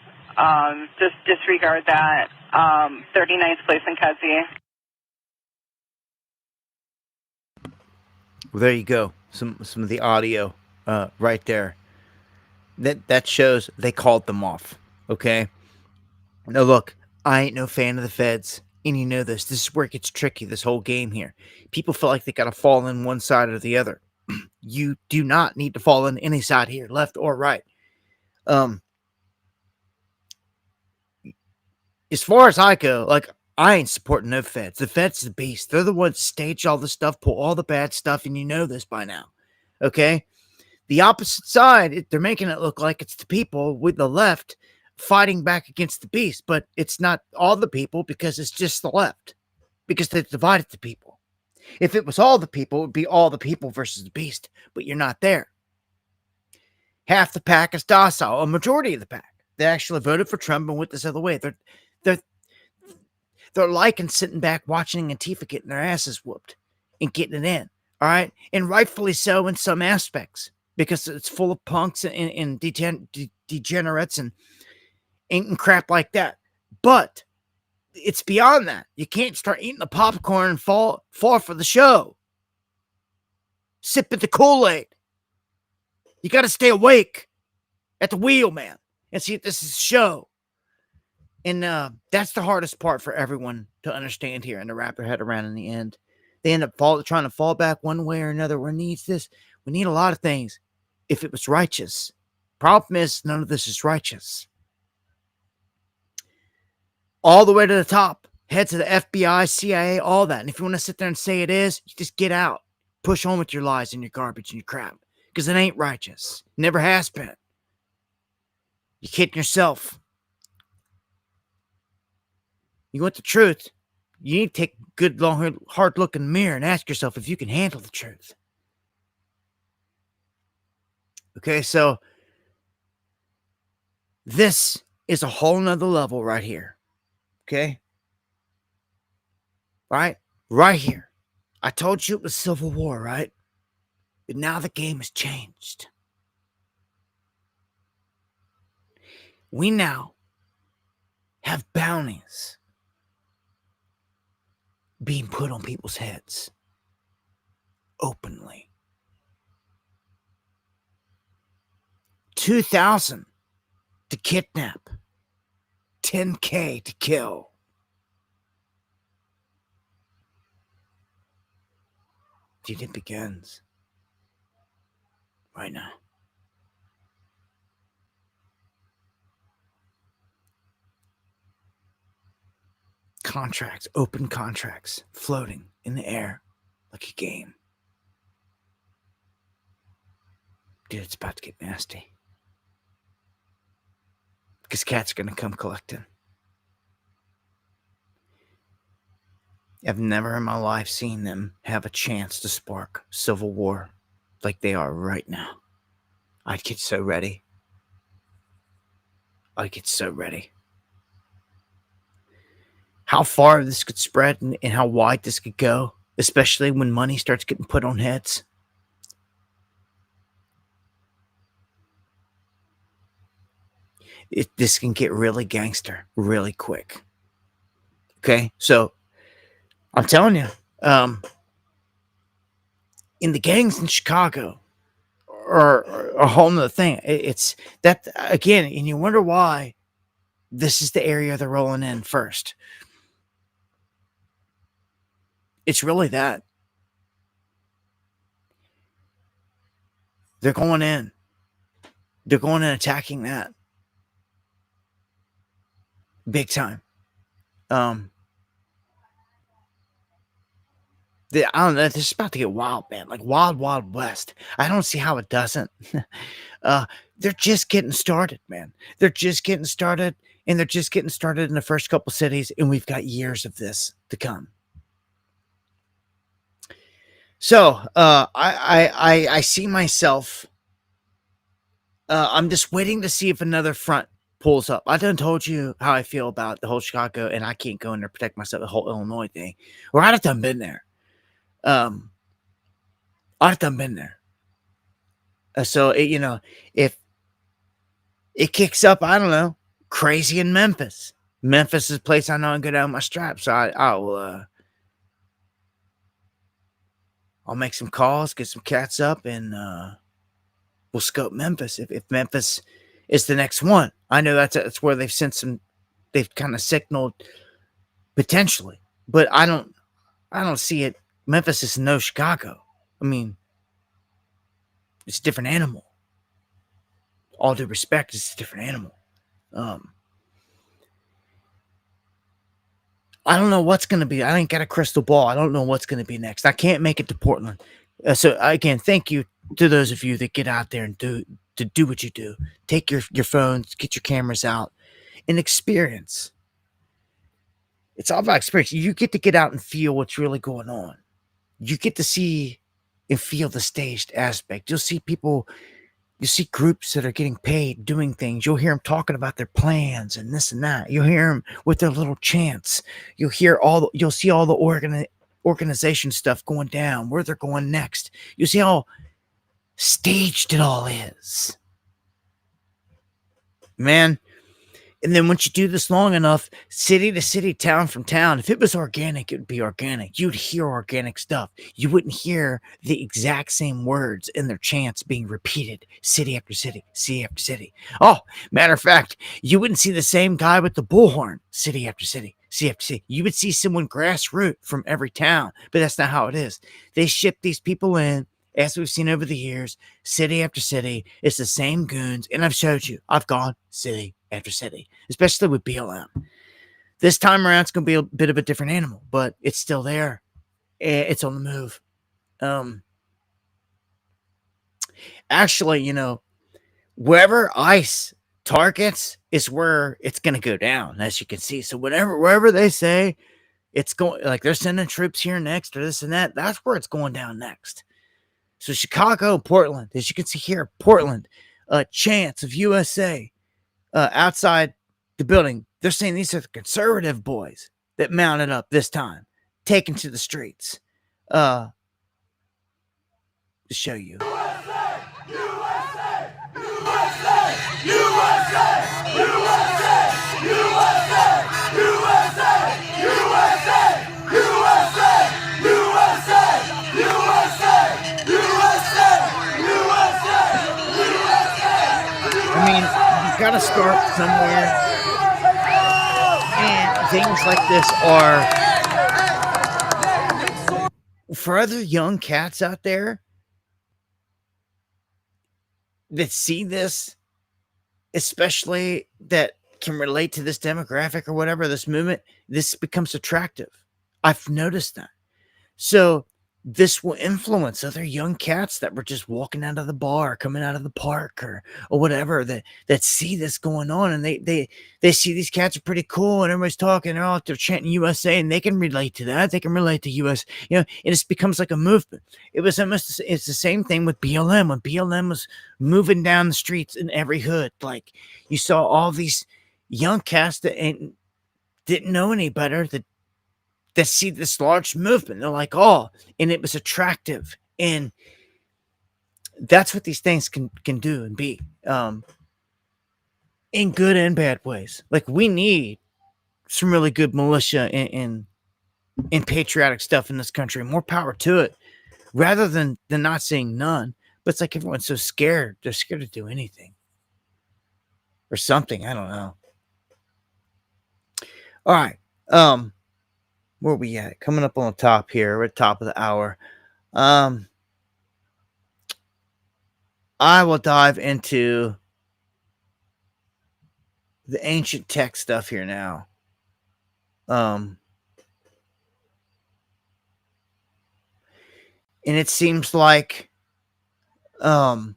Just disregard that. 39th Place in Kedzie. Well, there you go. Some of the audio right there. That shows they called them off. Okay. Now look, I ain't no fan of the feds, and you know this. This is where it gets tricky. This whole game here. People feel like they gotta fall in one side or the other. You do not need to fall in any side here, left or right. As far as I go, like, I ain't supporting no feds. The feds the beast. They're the ones stage all the stuff, pull all the bad stuff, and you know this by now. Okay? The opposite side, they're making it look like it's the people with the left fighting back against the beast, but it's not all the people because it's just the left. Because they've divided the people. If it was all the people, it would be all the people versus the beast, but you're not there. Half the pack is docile, a majority of the pack. They actually voted for Trump and went this other way. They're liking sitting back watching Antifa getting their asses whooped and getting it in. All right. And rightfully so in some aspects because it's full of punks and degenerates and crap like that. But it's beyond that. You can't start eating the popcorn and fall for the show. Sip at the Kool-Aid. You got to stay awake at the wheel, man, and see if this is a show. And that's the hardest part for everyone to understand here and to wrap their head around in the end. They end up trying to fall back one way or another. We need this. We need a lot of things if it was righteous. Problem is, none of this is righteous. All the way to the top. Head to the FBI, CIA, all that. And if you want to sit there and say it is, you just get out. Push on with your lies and your garbage and your crap. Because it ain't righteous. Never has been. You're kidding yourself. You want the truth, you need to take a good, long, hard look in the mirror and ask yourself if you can handle the truth. Okay, so this is a whole nother level right here. Okay? Right? Right here. I told you it was civil war, right? But now the game has changed. We now have bounties being put on people's heads openly. $2,000 to kidnap, $10K to kill. Dude, it begins right now. Contracts, open contracts, floating in the air like a game. Dude, it's about to get nasty. Because cats are going to come collecting. I've never in my life seen them have a chance to spark civil war like they are right now. I'd get so ready. I'd get so ready. How far this could spread and how wide this could go, especially when money starts getting put on heads. This can get really gangster really quick. Okay, so I'm telling you, in the gangs in Chicago are a whole nother thing. It's that again, and you wonder why this is the area they're rolling in first. It's really that. They're going in. They're going and attacking that. Big time. I don't know. This is about to get wild, man. Like wild, wild west. I don't see how it doesn't. They're just getting started, man. They're just getting started, and they're just getting started in the first couple cities, and we've got years of this to come. So I see myself. I'm just waiting to see if another front pulls up. I done told you how I feel about the whole Chicago, and I can't go in there and protect myself. The whole Illinois thing. Or I'd have done been there. I'd have done been there. So if it kicks up, I don't know, crazy in Memphis. Memphis is a place I know and go down my straps. So I'll make some calls, get some cats up, and we'll scope Memphis. If Memphis is the next one, I know that's where they've sent some. They've kind of signaled potentially, but I don't see it. Memphis is no Chicago. I mean, it's a different animal. All due respect, it's a different animal. I don't know what's going to be. I ain't got a crystal ball. I don't know what's going to be next. I can't make it to Portland. So again, thank you to those of you that get out there and do what you do. Take your phones, get your cameras out, and experience. It's all about experience. You get to get out and feel what's really going on. You get to see and feel the staged aspect. You'll see people. You see groups that are getting paid doing things. You'll hear them talking about their plans and this and that. You'll hear them with their little chants. You'll see all the organization stuff going down, where they're going next. You'll see how staged it all is. Man. And then once you do this long enough, city to city, town from town, if it was organic, it would be organic. You'd hear organic stuff. You wouldn't hear the exact same words in their chants being repeated city after city, city after city. Oh, matter of fact, you wouldn't see the same guy with the bullhorn city after city, city after city. You would see someone grassroots from every town, but that's not how it is. They ship these people in. As we've seen over the years, city after city, it's the same goons. And I've showed you, I've gone city after city, especially with BLM. This time around, it's going to be a bit of a different animal, but it's still there. It's on the move. Actually, wherever ICE targets is where it's going to go down, as you can see. So wherever they say it's going, like they're sending troops here next or this and that, that's where it's going down next. So Chicago, Portland, as you can see here, Portland, chants of USA outside the building. They're saying these are the conservative boys that mounted up this time, taken to the streets. To show you. USA! USA! USA! USA! USA! USA! USA! USA! USA! got to start somewhere. And things like this are for other young cats out there that see this, especially that can relate to this demographic or whatever, this movement, this becomes attractive. I've noticed that. So this will influence other young cats that were just walking out of the bar, coming out of the park or whatever, that see this going on, and they see these cats are pretty cool and everybody's talking, they're all out there chanting USA, and they can relate to that. They can relate to US, and it becomes like a movement. It's the same thing with BLM. When BLM was moving down the streets in every hood, like you saw all these young cats that didn't know any better, that see this large movement. They're like, oh, and it was attractive. And that's what these things can do and be, in good and bad ways. Like, we need some really good militia and patriotic stuff in this country. More power to it, rather than not saying none. But it's like everyone's so scared. They're scared to do anything or something. I don't know. All right. Where are we at? Coming up on the top here. We're at the top of the hour. I will dive into the ancient tech stuff here now. And it seems like the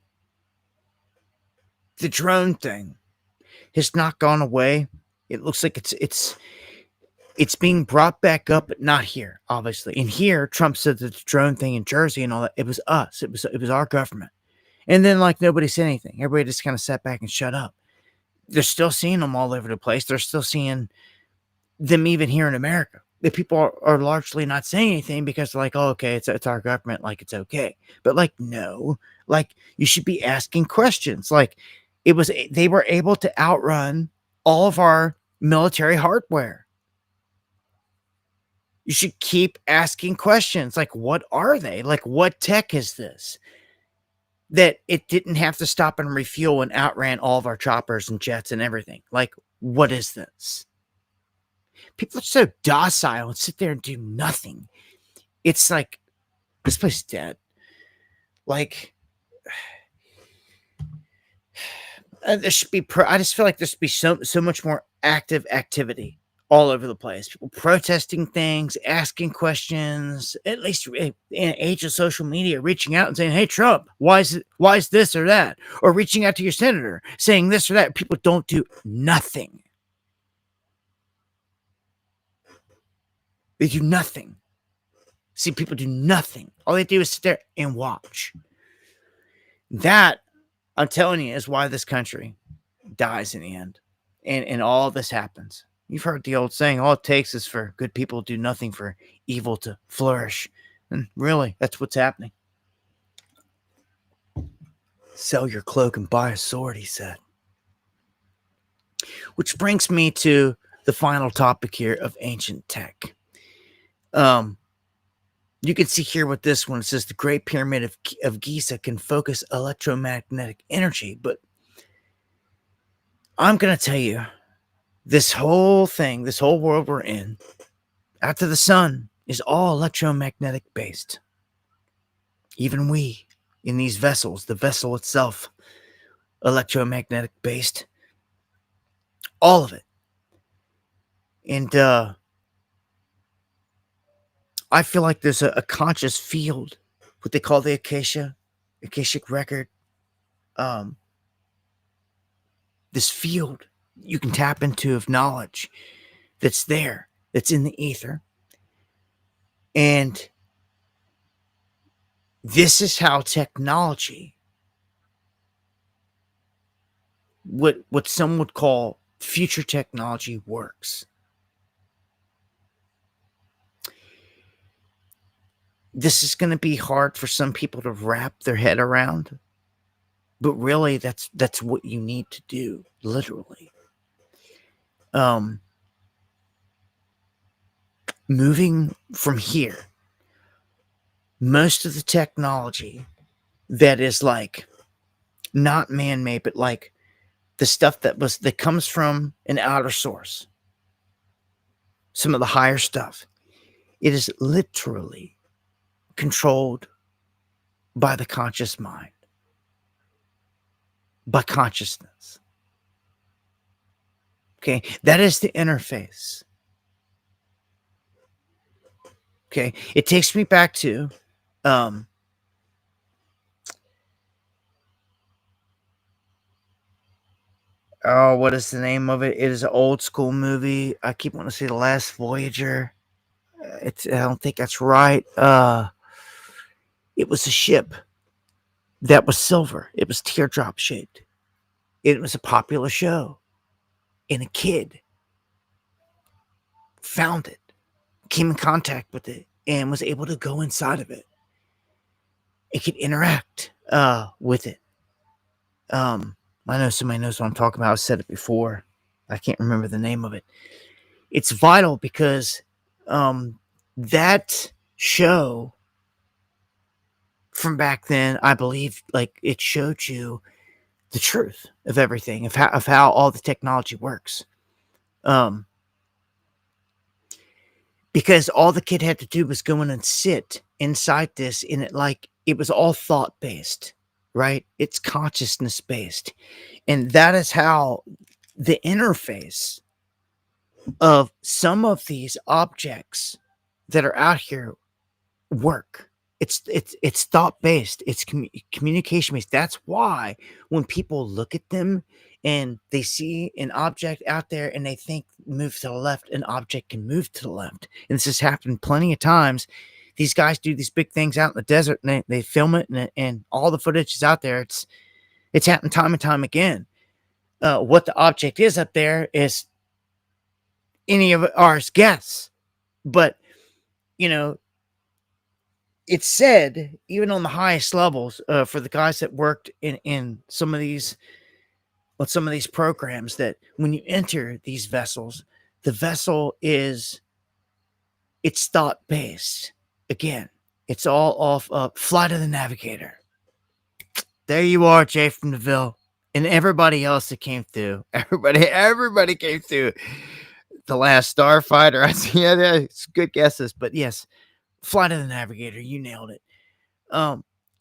drone thing has not gone away. It looks like it's being brought back up, but not here, obviously. And here, Trump said that the drone thing in Jersey and all that, it was us. It was our government. And then, like, nobody said anything. Everybody just kind of sat back and shut up. They're still seeing them all over the place. They're still seeing them even here in America. The people are largely not saying anything because they're like, oh, okay, it's our government. Like, it's okay. But, like, no. Like, you should be asking questions. Like, they were able to outrun all of our military hardware. You should keep asking questions. Like, what are they? Like, what tech is this? That it didn't have to stop and refuel and outran all of our choppers and jets and everything. Like, what is this? People are so docile and sit there and do nothing. It's like, this place is dead. Like, there should be, I just feel like there should be so much more active activity all over the place. People protesting things, asking questions, at least in an age of social media, reaching out and saying, hey, Trump, why is this or that? Or reaching out to your senator saying this or that. People don't do nothing. They do nothing. See, people do nothing. All they do is sit there and watch. That, I'm telling you, is why this country dies in the end. And all this happens. You've heard the old saying, all it takes is for good people to do nothing for evil to flourish. And really, that's what's happening. Sell your cloak and buy a sword, he said. Which brings me to the final topic here of ancient tech. You can see here with this one, it says the Great Pyramid of Giza can focus electromagnetic energy. But I'm going to tell you, this whole thing, this whole world we're in, after the sun, is all electromagnetic based. Even we, in these vessels, the vessel itself, electromagnetic based. All of it. And I feel like there's a conscious field, what they call the Akashic record. This field you can tap into of knowledge that's there, that's in the ether. And this is how technology, what some would call future technology, works. This is going to be hard for some people to wrap their head around, but really that's what you need to do, literally. Moving from here, most of the technology that is like not man-made, but like the stuff that comes from an outer source, some of the higher stuff, it is literally controlled by the conscious mind, by consciousness. Okay, that is the interface. Okay, it takes me back to oh, what is the name of it? It is an old school movie. I keep wanting to say The Last Voyager. I don't think that's right. It was a ship that was silver. It was teardrop shaped. It was a popular show. And a kid found it, came in contact with it, and was able to go inside of it. It could interact with it. I know somebody knows what I'm talking about. I've said it before. I can't remember the name of it. It's vital because that show from back then, I believe, like, it showed you the truth of everything, of how all the technology works. Because all the kid had to do was go in and sit inside this, and it was all thought based, right? It's consciousness based. And that is how the interface of some of these objects that are out here work. It's thought based. It's communication based. That's why when people look at them and they see an object out there and they think move to the left, an object can move to the left. And this has happened plenty of times. These guys do these big things out in the desert and they film it, and all the footage is out there. It's happened time and time again. What the object is up there is any of ours guess. But, it's said, even on the highest levels, for the guys that worked in some of these programs, that when you enter these vessels, the vessel it's thought based. Again, it's all off Flight of the Navigator. There you are, Jay from DeVille, and everybody else that came through. Everybody came through. The Last Starfighter. I see. Yeah, it's good guesses, but yes. Flight of the Navigator, you nailed it.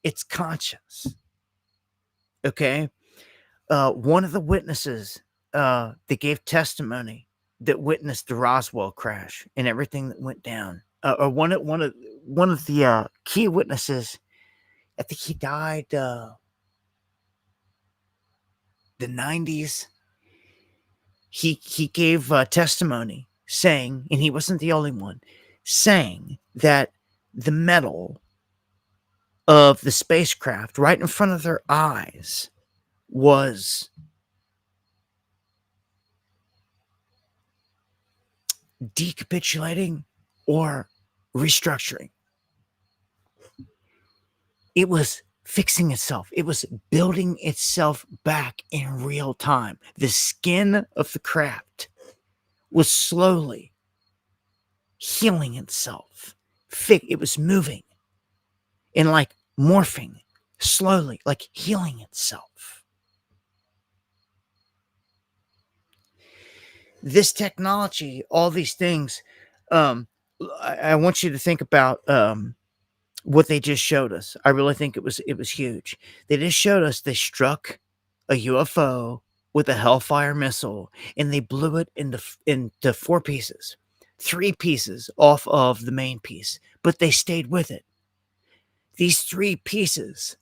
It's conscious. Okay. One of the witnesses that gave testimony that witnessed the Roswell crash and everything that went down, or one of the key witnesses, I think he died the 90s. He gave testimony saying, and he wasn't the only one, saying that the metal of the spacecraft right in front of their eyes was decapitulating or restructuring. It was fixing itself. It was building itself back in real time. The skin of the craft was slowly healing itself. It was moving and like morphing slowly, like healing itself. This technology, all these things, I want you to think about what they just showed us. I really think it was huge. They just showed us they struck a UFO with a Hellfire missile, and they blew it into 4 pieces. 3 pieces off of the main piece, but they stayed with it. These 3 pieces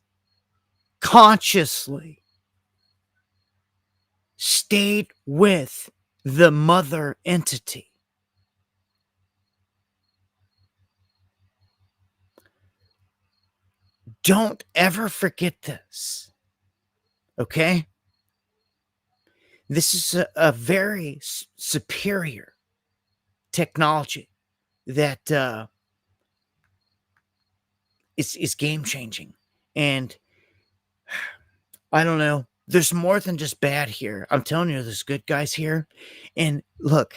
consciously stayed with the mother entity. Don't ever forget this. Okay? This is a very superior technology that is game changing. And I don't know. There's more than just bad here. I'm telling you, there's good guys here. And look,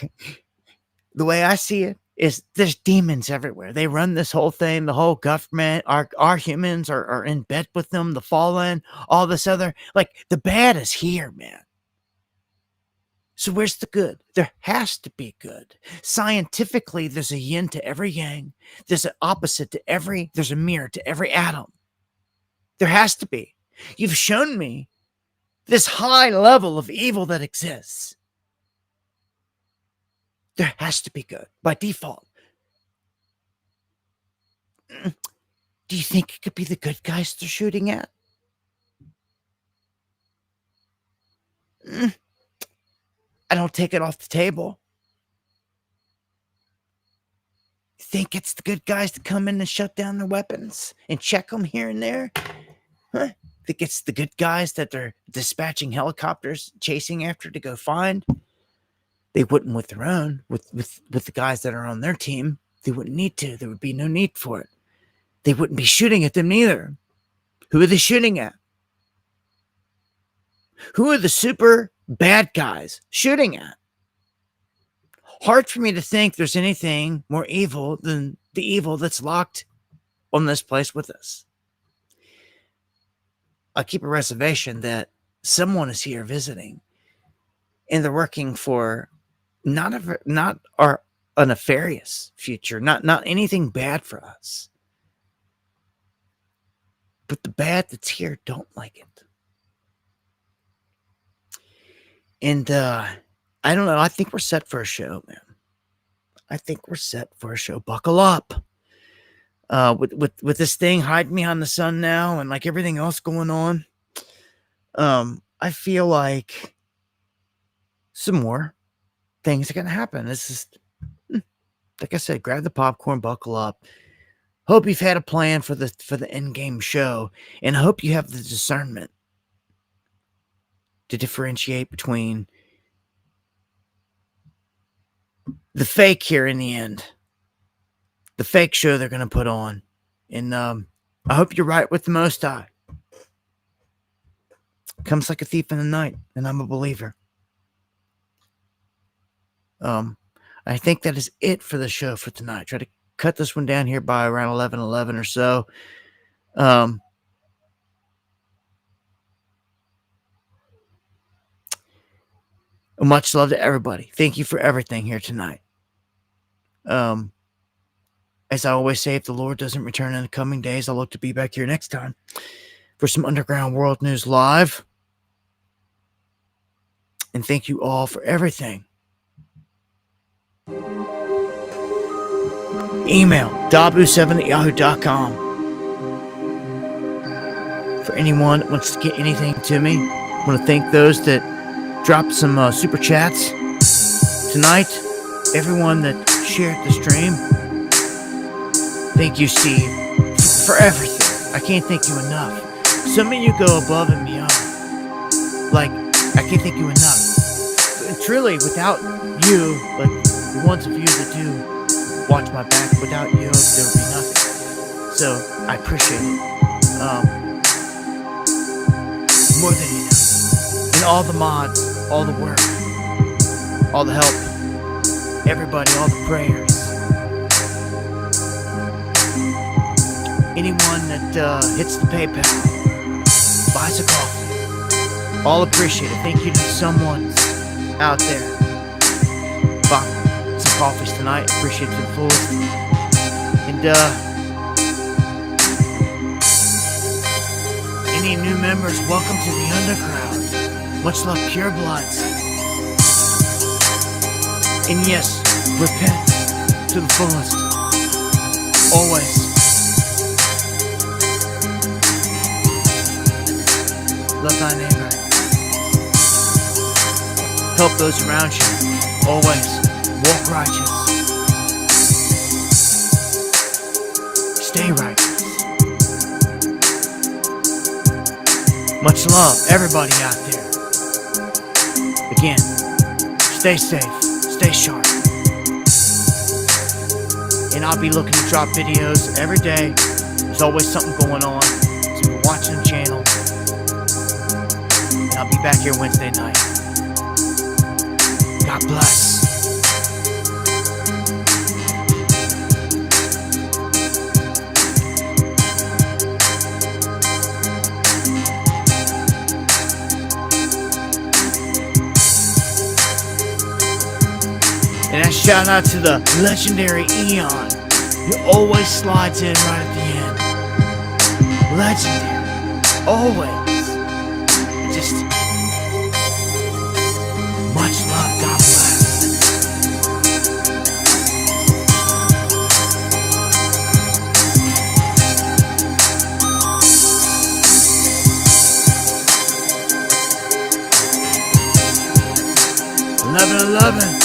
the way I see it is there's demons everywhere. They run this whole thing, the whole government. Our humans are in bed with them, the fallen, all this other. Like, the bad is here, man. So where's the good? There has to be good. Scientifically, there's a yin to every yang. There's an opposite to every, there's a mirror to every atom. There has to be. You've shown me this high level of evil that exists. There has to be good by default. Do you think it could be the good guys they're shooting at? I don't take it off the table. Think it's the good guys to come in and shut down their weapons and check them here and there? Huh? Think it's the good guys that they're dispatching helicopters chasing after to go find? They wouldn't with their own, with the guys that are on their team. They wouldn't need to. There would be no need for it. They wouldn't be shooting at them neither. Who are they shooting at? Who are the super bad guys shooting at? Hard for me to think there's anything more evil than the evil that's locked on this place with us. I keep a reservation that someone is here visiting and they're working for not a nefarious future, not anything bad for us. But the bad that's here don't like it. And I don't know. I think we're set for a show, man. I think we're set for a show. Buckle up. With this thing hiding behind the sun now and like everything else going on, I feel like some more things are gonna happen. This is, like I said, grab the popcorn, buckle up. Hope you've had a plan for the end game show, and I hope you have the discernment to differentiate between the fake here in the end, the fake show they're going to put on. And I hope you're right with the Most High. Comes like a thief in the night, and I'm a believer. I think that is it for the show for tonight. Try to cut this one down here by around 11 or so. Much love to everybody. Thank you for everything here tonight. As I always say, if the Lord doesn't return in the coming days, I'll look to be back here next time for some Underground World News Live. And thank you all for everything. Email dabu7@yahoo.com. For anyone that wants to get anything to me, I want to thank those that dropped some super chats tonight. Everyone that shared the stream. Thank you, Steve, for everything. I can't thank you enough. Some of you go above and beyond. Like, I can't thank you enough. And truly, without you, like the ones of you that do watch my back, without you, there would be nothing. So, I appreciate it. More than you know. And all the mods, all the work, all the help, everybody, all the prayers. Anyone that hits the PayPal, buys a coffee, all appreciate it. Thank you to someone out there. Bought some coffees tonight. Appreciate it to the fullest. And any new members, welcome to the underground. Much love, pure bloods. And yes, repent to the fullest. Always. Love thy neighbor. Help those around you. Always. Walk righteous. Stay righteous. Much love, everybody out there. Again, stay safe. Stay sharp. And I'll be looking to drop videos every day. There's always something going on. So you're watching the channel. And I'll be back here Wednesday night. God bless. And a shout out to the legendary Eon, who always slides in right at the end. Legendary. Always. Just much love. God bless. Eleven.